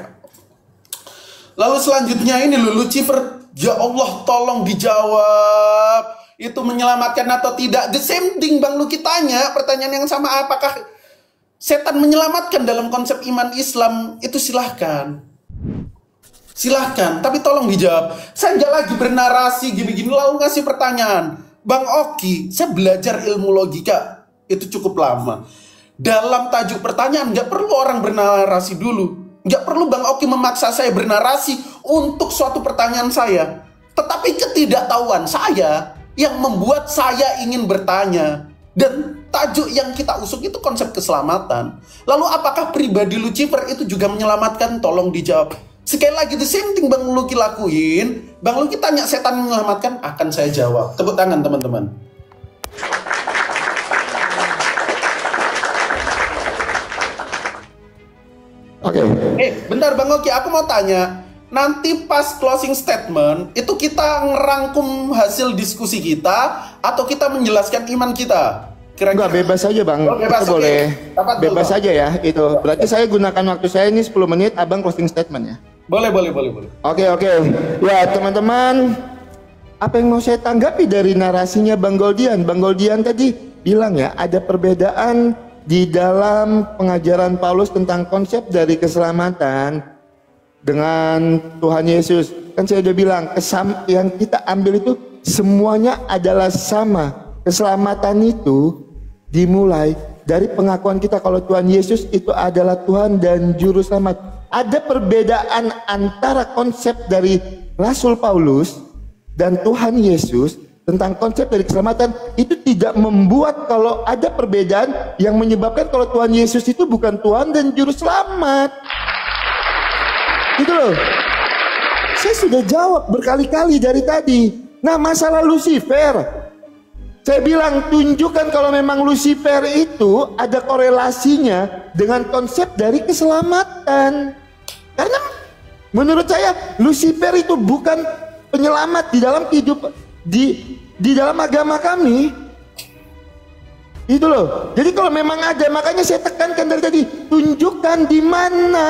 Lalu selanjutnya ini loh, Lucifer, ya Allah tolong dijawab. Itu menyelamatkan atau tidak? The same thing Bang Luki tanya, pertanyaan yang sama, apakah setan menyelamatkan dalam konsep iman Islam? Itu silahkan. Silahkan, tapi tolong dijawab. Saya nggak lagi bernarasi gini-gini lalu ngasih pertanyaan. Bang Oki, saya belajar ilmu logika itu cukup lama. Dalam tajuk pertanyaan nggak perlu orang bernarasi dulu. Nggak perlu Bang Oki memaksa saya bernarasi untuk suatu pertanyaan saya. Tetapi ketidaktahuan saya yang membuat saya ingin bertanya. Dan tajuk yang kita usung itu konsep keselamatan. Lalu apakah pribadi Lucifer itu juga menyelamatkan? Tolong dijawab. Sekali lagi, the same thing Bang Luki lakuin. Bang Luki tanya setan menyelamatkan, akan saya jawab. Tepuk tangan teman-teman. Oke. Bentar Bang Oki, aku mau tanya. Nanti pas closing statement, itu kita ngerangkum hasil diskusi kita atau kita menjelaskan iman kita? Kira-kira? Enggak, bebas aja Bang. Oh, bebas, Itu boleh. Bebas Bang. aja ya, itu. Berarti saya gunakan waktu saya ini 10 menit, Abang closing statement ya. Boleh. Oke. Ya teman-teman, apa yang mau saya tanggapi dari narasinya Bang Goldian? Bang Goldian tadi bilang ya, ada perbedaan di dalam pengajaran Paulus tentang konsep dari keselamatan dengan Tuhan Yesus. Kan saya udah bilang, yang kita ambil itu semuanya adalah sama. Keselamatan itu dimulai dari pengakuan kita kalau Tuhan Yesus itu adalah Tuhan dan Juru Selamat. Ada perbedaan antara konsep dari Rasul Paulus dan Tuhan Yesus tentang konsep dari keselamatan. Itu tidak membuat kalau ada perbedaan yang menyebabkan kalau Tuhan Yesus itu bukan Tuhan dan Juru Selamat. Gitu loh. Saya sudah jawab berkali-kali dari tadi. Nah, masalah Lucifer, saya bilang tunjukkan kalau memang Lucifer itu ada korelasinya dengan konsep dari keselamatan. Karena menurut saya Lucifer itu bukan penyelamat di dalam hidup di dalam agama kami. Itu loh. Jadi kalau memang ada, makanya saya tekankan dari tadi, tunjukkan di mana.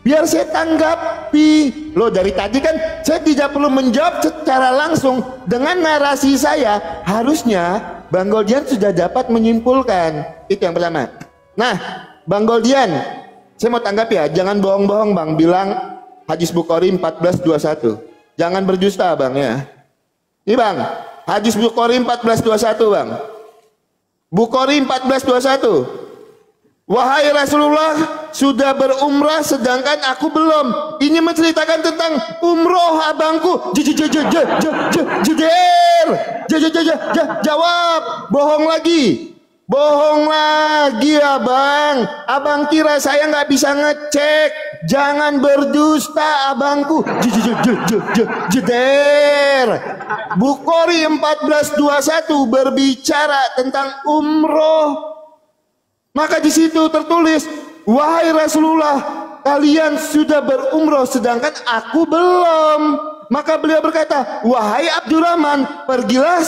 Biar saya tanggapi. Loh, dari tadi kan saya tidak perlu menjawab secara langsung dengan narasi saya. Harusnya Bang Goldian sudah dapat menyimpulkan. Itu yang pertama. Nah, Bang Goldian, saya mau tanggapi ya. Jangan bohong-bohong Bang. Bilang hadis Bukhari 14:21. Jangan berdusta Bang ya. Ini Bang, hadis Bukhari 14:21 Bang. Bukhari 14:21. Wahai Rasulullah sudah berumrah sedangkan aku belum. Ini menceritakan tentang umroh abangku. Jawab. Bohong lagi abang. Abang kira saya nggak bisa ngecek. Jangan berdusta abangku. Bukhari 14:21 berbicara tentang umroh. Maka di situ tertulis, wahai Rasulullah, kalian sudah berumroh sedangkan aku belum. Maka beliau berkata, wahai Abdurrahman, pergilah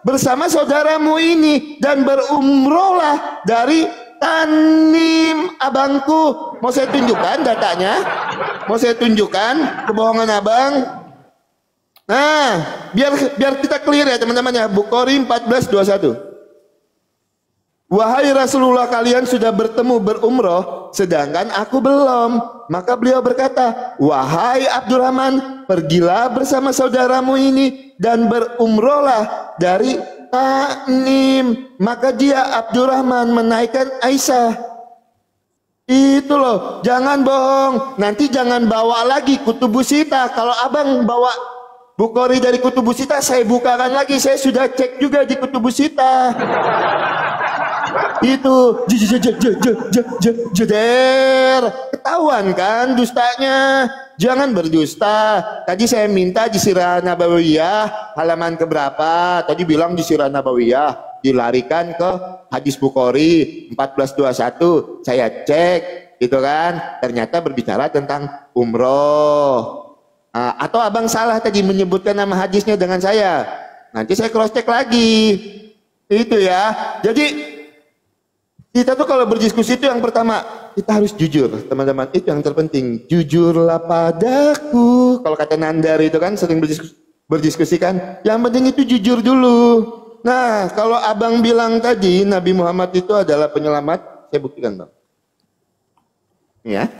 bersama saudaramu ini dan berumrohlah dari Tanim abangku. Mau saya tunjukkan datanya? Mau saya tunjukkan kebohongan abang? Nah, biar kita clear ya teman-teman ya. Bukhari 14:21. Wahai Rasulullah, kalian sudah berumroh sedangkan aku belum. Maka beliau berkata, wahai Abdurrahman, pergilah bersama saudaramu ini dan berumrohlah dari Tanim. Maka dia Abdurrahman menaikkan Aisyah. Itu loh, jangan bohong. Nanti jangan bawa lagi Kutubusita. Kalau abang bawa Bukhari dari Kutubusita, saya bukakan lagi. Saya sudah cek juga di Kutubusita. Itu ketahuan kan dustanya. Jangan berdusta. Tadi saya minta di Sirah Nabawiyah halaman keberapa? Tadi bilang di Sirah Nabawiyah, dilarikan ke hadis Bukhari 14:21. Saya cek gitu kan? Ternyata berbicara tentang umroh. Atau abang salah tadi menyebutkan nama hadisnya dengan saya. Nanti saya cross check lagi. Itu ya. Jadi kita tuh kalau berdiskusi itu yang pertama kita harus jujur, teman-teman. Itu yang terpenting. Jujurlah padaku. Kalau kata Nandar itu kan sering berdiskusi kan. Yang penting itu jujur dulu. Nah, kalau abang bilang tadi Nabi Muhammad itu adalah penyelamat, saya buktikan bang. Ya.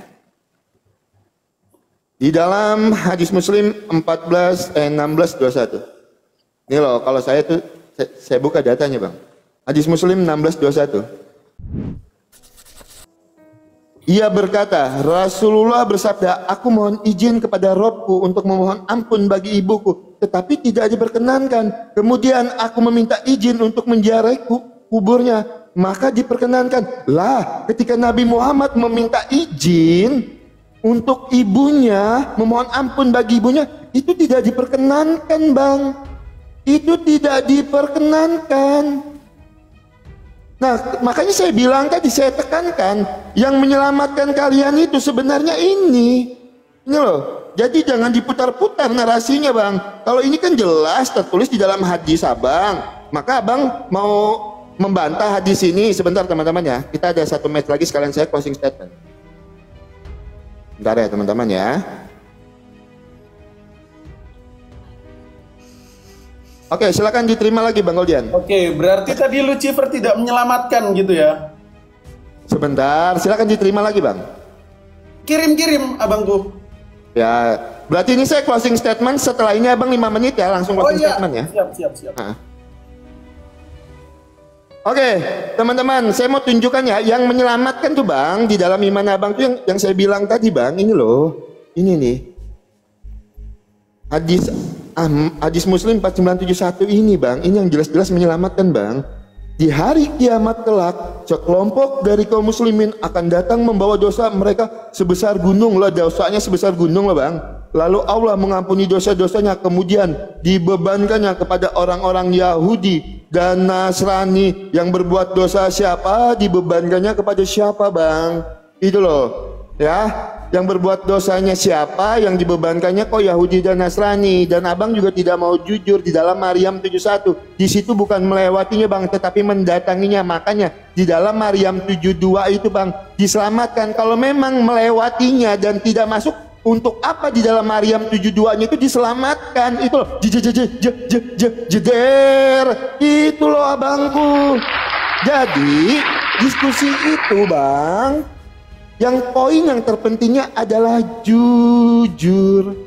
Di dalam hadis Muslim 16:21. Ini loh, kalau saya tuh saya buka datanya bang. Hadis Muslim 16:21. Ia berkata, Rasulullah bersabda, aku mohon izin kepada Robku untuk memohon ampun bagi ibuku, tetapi tidak diperkenankan. Kemudian aku meminta izin untuk menziarahi kuburnya, maka diperkenankan. Lah, ketika Nabi Muhammad meminta izin untuk ibunya, memohon ampun bagi ibunya, itu tidak diperkenankan bang. Itu tidak diperkenankan. Nah, makanya saya bilang tadi, saya tekankan, yang menyelamatkan kalian itu sebenarnya ini loh. Jadi jangan diputar-putar narasinya bang. Kalau ini kan jelas tertulis di dalam hadis abang, maka abang mau membantah hadis ini. Sebentar teman-teman ya, kita ada 1 menit lagi, sekalian saya closing statement. Bentar ya teman-teman ya. Oke, silakan diterima lagi Bang Goldian. Oke, berarti tadi Lucifer tidak menyelamatkan gitu ya? Sebentar, silakan diterima lagi Bang. Kirim-kirim abangku. Ya, berarti ini saya closing statement. Setelah ini abang 5 menit ya, langsung closing statement ya. Siap. Oke, teman-teman, saya mau tunjukkan ya, yang menyelamatkan tuh bang, di dalam iman abang tuh yang saya bilang tadi bang, ini loh, ini nih. Hadis Muslim 4971 ini bang, ini yang jelas-jelas menyelamatkan bang. Di hari kiamat kelak, sekelompok dari kaum muslimin akan datang membawa dosa mereka sebesar gunung lah, dosanya sebesar gunung lah bang. Lalu Allah mengampuni dosa-dosanya, kemudian dibebankannya kepada orang-orang Yahudi dan Nasrani. Yang berbuat dosa siapa, dibebankannya kepada siapa bang? Itu loh ya. Yang berbuat dosanya siapa, yang dibebankannya kok Yahudi dan Nasrani. Dan abang juga tidak mau jujur di dalam Maryam 71. Di situ bukan melewatinya bang, tetapi mendatanginya. Makanya di dalam Maryam 72 itu bang, diselamatkan. Kalau memang melewatinya dan tidak masuk, untuk apa di dalam Maryam 72-nya itu diselamatkan? Itu loh, jeder. Itu loh abangku. Jadi diskusi itu bang, yang poin yang terpentingnya adalah jujur.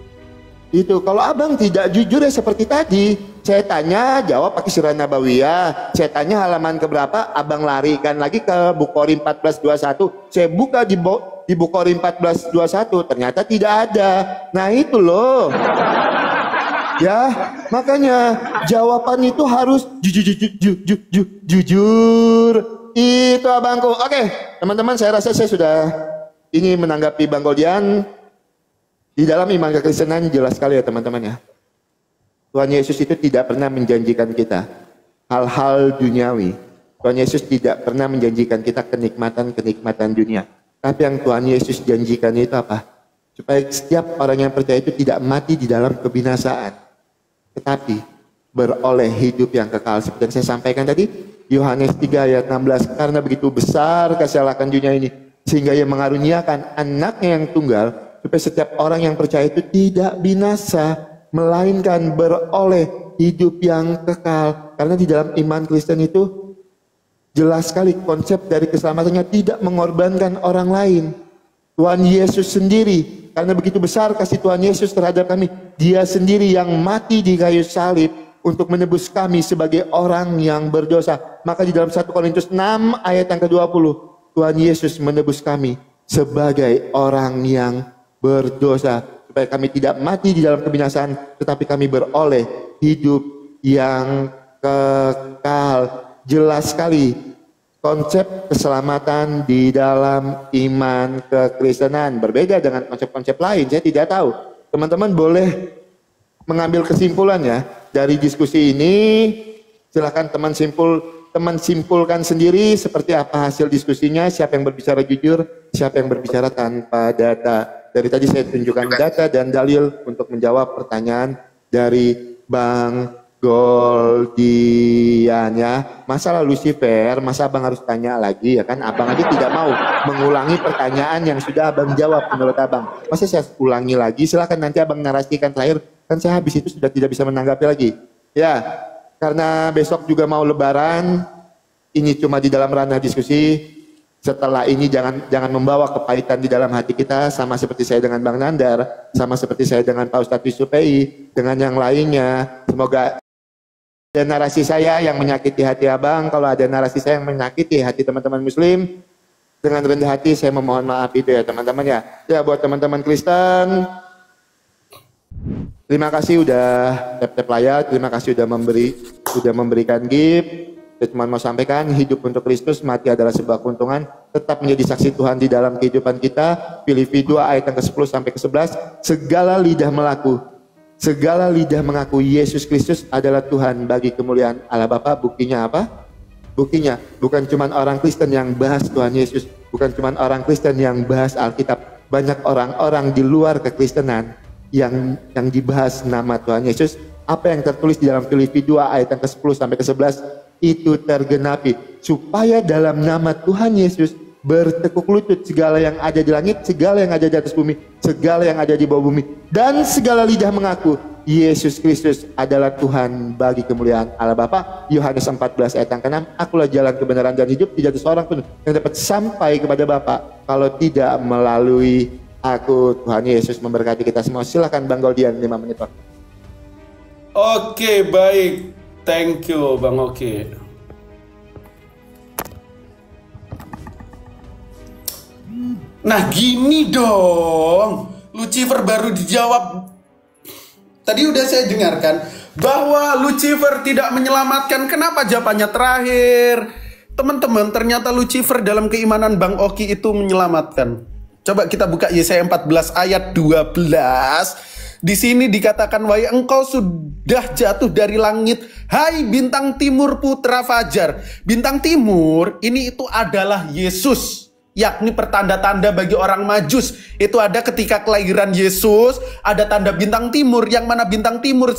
Itu kalau abang tidak jujur ya seperti tadi, saya tanya jawab pakai surah Nabawiyah, saya tanya halaman keberapa, abang larikan lagi ke Bukhari 1421, saya buka di Bukhari 1421, ternyata tidak ada. Nah itu loh ya, makanya jawaban itu harus jujur. Itu abangku. Oke, teman-teman, saya rasa saya sudah ini menanggapi Bang Goldian. Di dalam iman kekristenan jelas sekali ya teman-teman ya. Tuhan Yesus itu tidak pernah menjanjikan kita hal-hal duniawi. Tuhan Yesus tidak pernah menjanjikan kita kenikmatan dunia. Tapi yang Tuhan Yesus janjikan itu apa? Supaya setiap orang yang percaya itu tidak mati di dalam kebinasaan, tetapi beroleh hidup yang kekal. Seperti yang saya sampaikan tadi, Yohanes 3 ayat 16, karena begitu besar kasih Allah akan dunia ini, sehingga ia mengaruniakan anaknya yang tunggal, supaya setiap orang yang percaya itu tidak binasa, melainkan beroleh hidup yang kekal. Karena di dalam iman Kristen itu jelas sekali konsep dari keselamatannya tidak mengorbankan orang lain. Tuhan Yesus sendiri, karena begitu besar kasih Tuhan Yesus terhadap kami, dia sendiri yang mati di kayu salib untuk menebus kami sebagai orang yang berdosa. Maka di dalam 1 Korintus 6 ayat yang ke-20, Tuhan Yesus menebus kami sebagai orang yang berdosa, supaya kami tidak mati di dalam kebinasaan, tetapi kami beroleh hidup yang kekal. Jelas sekali konsep keselamatan di dalam iman kekristenan. Berbeda dengan konsep-konsep lain, saya tidak tahu. Teman-teman boleh mengambil kesimpulan ya dari diskusi ini. Silahkan teman simpulkan sendiri seperti apa hasil diskusinya, siapa yang berbicara jujur, siapa yang berbicara tanpa data. Dari tadi saya tunjukkan data dan dalil untuk menjawab pertanyaan dari Bang Goldian ya. Masalah Lucifer, masa abang harus tanya lagi ya kan? Abang aja tidak mau mengulangi pertanyaan yang sudah abang jawab menurut abang. Masa saya ulangi lagi? Silahkan nanti abang narasikan terakhir. Kan saya habis itu sudah tidak bisa menanggapi lagi. Ya, karena besok juga mau lebaran, ini cuma di dalam ranah diskusi. Setelah ini jangan membawa kepahitan di dalam hati kita, sama seperti saya dengan Bang Nandar, sama seperti saya dengan Pak Ustadz Yusupei, dengan yang lainnya. Semoga ada narasi saya yang menyakiti hati abang, kalau ada narasi saya yang menyakiti hati teman-teman muslim, dengan rendah hati saya memohon maaf itu ya teman-teman ya. Ya buat teman-teman Kristen, terima kasih udah tap-tap layar, terima kasih udah memberikan gift. Saya cuma mau sampaikan, hidup untuk Kristus, mati adalah sebuah keuntungan. Tetap menjadi saksi Tuhan di dalam kehidupan kita. Filipi 2 ayat yang ke-10 sampai ke-11. Segala lidah mengaku Yesus Kristus adalah Tuhan bagi kemuliaan Allah Bapa. Buktinya apa? Buktinya bukan cuma orang Kristen yang bahas Tuhan Yesus, bukan cuma orang Kristen yang bahas Alkitab. Banyak orang-orang di luar kekristenan yang dibahas nama Tuhan Yesus. Apa yang tertulis di dalam Filipi 2 ayat yang ke-10 sampai ke-11 itu tergenapi, supaya dalam nama Tuhan Yesus bertekuk lutut segala yang ada di langit, segala yang ada di atas bumi, segala yang ada di bawah bumi, dan segala lidah mengaku Yesus Kristus adalah Tuhan bagi kemuliaan Allah Bapa. Yohanes 14 ayat yang ke-6. Akulah jalan kebenaran dan hidup, tidak ada seorang pun yang dapat sampai kepada Bapa kalau tidak melalui aku. Tuhan Yesus memberkati kita semua. Silakan Bang Goldian 5 menit waktu. Oke, baik. Thank you, Bang Oki. Nah, gini dong. Lucifer baru dijawab. Tadi udah saya dengarkan bahwa Lucifer tidak menyelamatkan. Kenapa jawabannya terakhir? Teman-teman, ternyata Lucifer dalam keimanan Bang Oki itu menyelamatkan. Coba kita buka Yesaya 14 ayat 12. Di sini dikatakan, wahai engkau sudah jatuh dari langit, hai bintang timur putra fajar. Bintang timur ini itu adalah Yesus, yakni pertanda-tanda bagi orang Majus. Itu ada ketika kelahiran Yesus, ada tanda bintang timur, yang mana bintang timur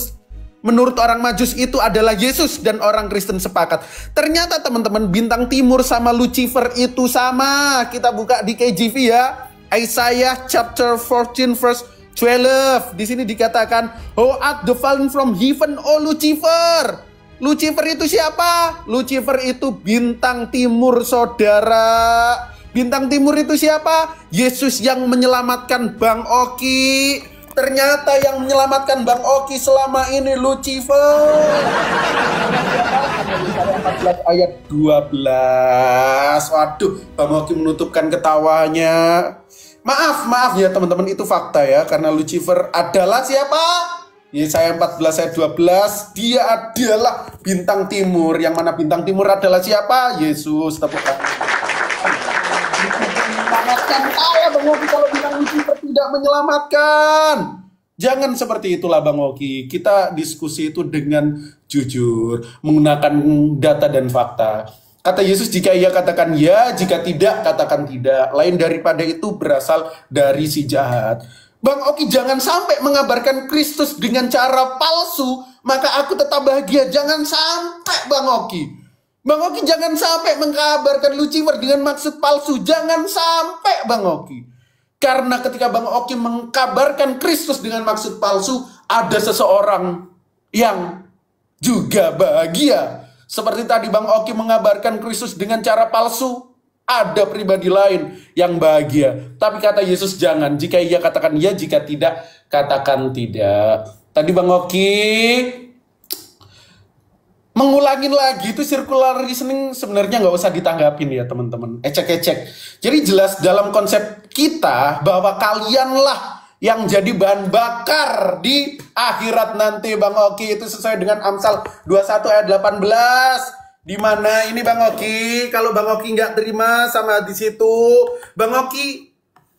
menurut orang Majus itu adalah Yesus, dan orang Kristen sepakat. Ternyata teman-teman, bintang timur sama Lucifer itu sama. Kita buka di KJV ya, Isaiah chapter 14 verse 12. Di sini dikatakan, "How art thou fallen from heaven, O Lucifer?" Lucifer itu siapa? Lucifer itu bintang timur, saudara. Bintang timur itu siapa? Yesus yang menyelamatkan Bang Oki. Ternyata yang menyelamatkan Bang Oki selama ini Lucifer. 14 ayat 12. Waduh, Bang Oki menutupkan ketawanya. Maaf ya teman-teman, itu fakta ya. Karena Lucifer adalah siapa? Yesaya 14 ayat 12. Dia adalah bintang timur. Yang mana bintang timur adalah siapa? Yesus. Tepuk tangan. Menyelamatkan saya Bang Oki kalau bilang Lucifer tidak menyelamatkan. Jangan seperti itulah Bang Oki. Kita diskusi itu dengan jujur, menggunakan data dan fakta. Kata Yesus, jika ia katakan ya, jika tidak, katakan tidak. Lain daripada itu berasal dari si jahat. Bang Oki jangan sampai mengabarkan Kristus dengan cara palsu, maka aku tetap bahagia. Jangan sampai Bang Oki. Bang Oki jangan sampai mengabarkan Lucifer dengan maksud palsu. Jangan sampai Bang Oki. Karena ketika Bang Oki mengkabarkan Kristus dengan maksud palsu, ada seseorang yang juga bahagia. Seperti tadi Bang Oki mengabarkan Kristus dengan cara palsu, ada pribadi lain yang bahagia. Tapi kata Yesus jangan. Jika ia katakan ya, jika tidak, katakan tidak. Tadi Bang Oki mengulangin lagi itu circular reasoning, sebenarnya nggak usah ditanggapin ya teman-teman. Ecek-ecek. Jadi jelas dalam konsep kita bahwa kalianlah yang jadi bahan bakar di akhirat nanti Bang Oki. Itu sesuai dengan Amsal 21 ayat 18. Dimana ini Bang Oki, kalau Bang Oki nggak terima sama di situ, Bang Oki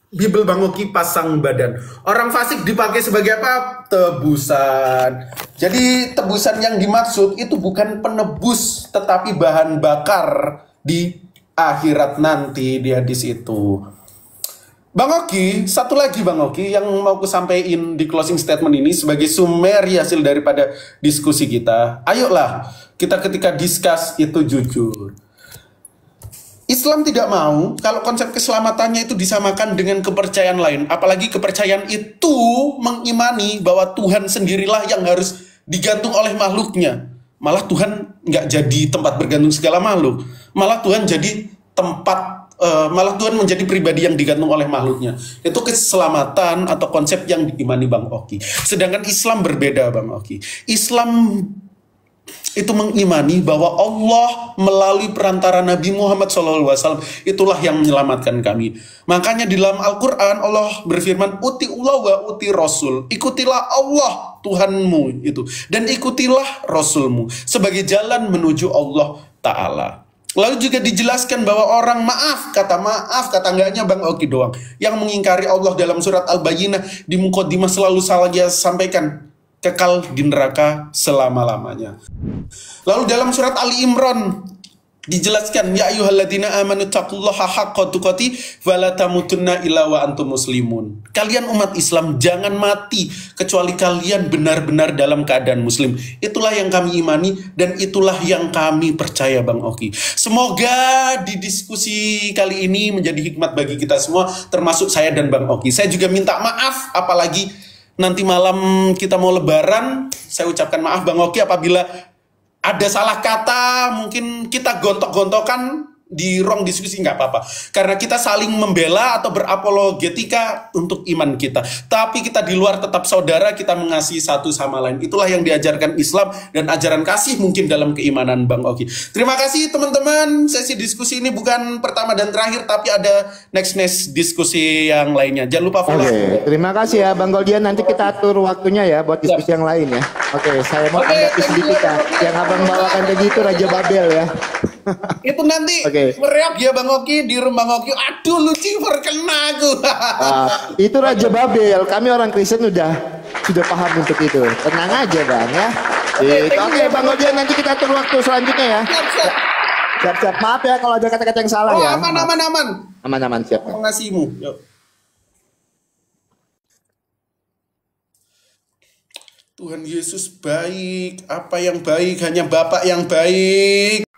Bible Bang Oki pasang badan. Orang fasik dipakai sebagai apa? Tebusan. Jadi tebusan yang dimaksud itu bukan penebus, tetapi bahan bakar di akhirat nanti di hadis itu. Bang Oki, satu lagi Bang Oki yang mau ku sampaikan di closing statement ini sebagai summary hasil daripada diskusi kita. Ayolah, kita ketika discuss itu jujur. Islam tidak mau kalau konsep keselamatannya itu disamakan dengan kepercayaan lain. Apalagi kepercayaan itu mengimani bahwa Tuhan sendirilah yang harus digantung oleh makhluknya. Malah Tuhan nggak jadi tempat bergantung segala makhluk. Malah Tuhan jadi malah Tuhan menjadi pribadi yang digantung oleh makhluknya. Itu keselamatan atau konsep yang diimani Bang Oki. Sedangkan Islam berbeda Bang Oki. Islam itu mengimani bahwa Allah melalui perantara Nabi Muhammad SAW itulah yang menyelamatkan kami. Makanya di dalam Al-Quran Allah berfirman, uti'ullah wa uti Rasul. Ikutilah Allah Tuhanmu itu, dan ikutilah Rasulmu sebagai jalan menuju Allah Ta'ala. Lalu juga dijelaskan bahwa orang maaf kata enggaknya Bang Oki doang yang mengingkari Allah dalam surat Al-Bayyinah di Muqaddimah selalu salah dia sampaikan, kekal di neraka selama-lamanya. Lalu dalam surat Ali Imran dijelaskan, ya ayyuhalladzina amanu taqullaha haqqa tuqatih wa la tamutunna illa wa antum muslimun. Kalian umat Islam jangan mati kecuali kalian benar-benar dalam keadaan muslim. Itulah yang kami imani dan itulah yang kami percaya Bang Oki. Semoga di diskusi kali ini menjadi hikmat bagi kita semua, termasuk saya dan Bang Oki. Saya juga minta maaf apalagi nanti malam kita mau lebaran, saya ucapkan maaf Bang Oki apabila ada salah kata, mungkin kita gontok-gontokan di ruang diskusi, nggak apa-apa. Karena kita saling membela atau berapologetika untuk iman kita. Tapi kita di luar tetap saudara, kita mengasihi satu sama lain. Itulah yang diajarkan Islam dan ajaran kasih mungkin dalam keimanan Bang Oki. Terima kasih teman-teman. Sesi diskusi ini bukan pertama dan terakhir, tapi ada next diskusi yang lainnya. Jangan lupa follow. Oke, terima kasih ya Bang Goldian. Nanti kita atur waktunya ya buat diskusi yang lain ya. Oke, saya mau anggapi sedikit ya. Yang abang bawakan tadi itu Raja Babel ya. Itu nanti mereok ya Bang Oki di rumah Bang Oki. Aduh Lucifer kena aku. Itu Raja Babel. Kami orang Kristen sudah paham untuk itu. Tenang aja Bang ya. Oke, Bang Goldian, nanti kita atur waktu selanjutnya ya. Siap-siap. Maaf ya kalau ada kata-kata yang salah ya. Aman siap. Mengasihimu. Yuk. Tuhan Yesus baik. Apa yang baik hanya Bapak yang baik.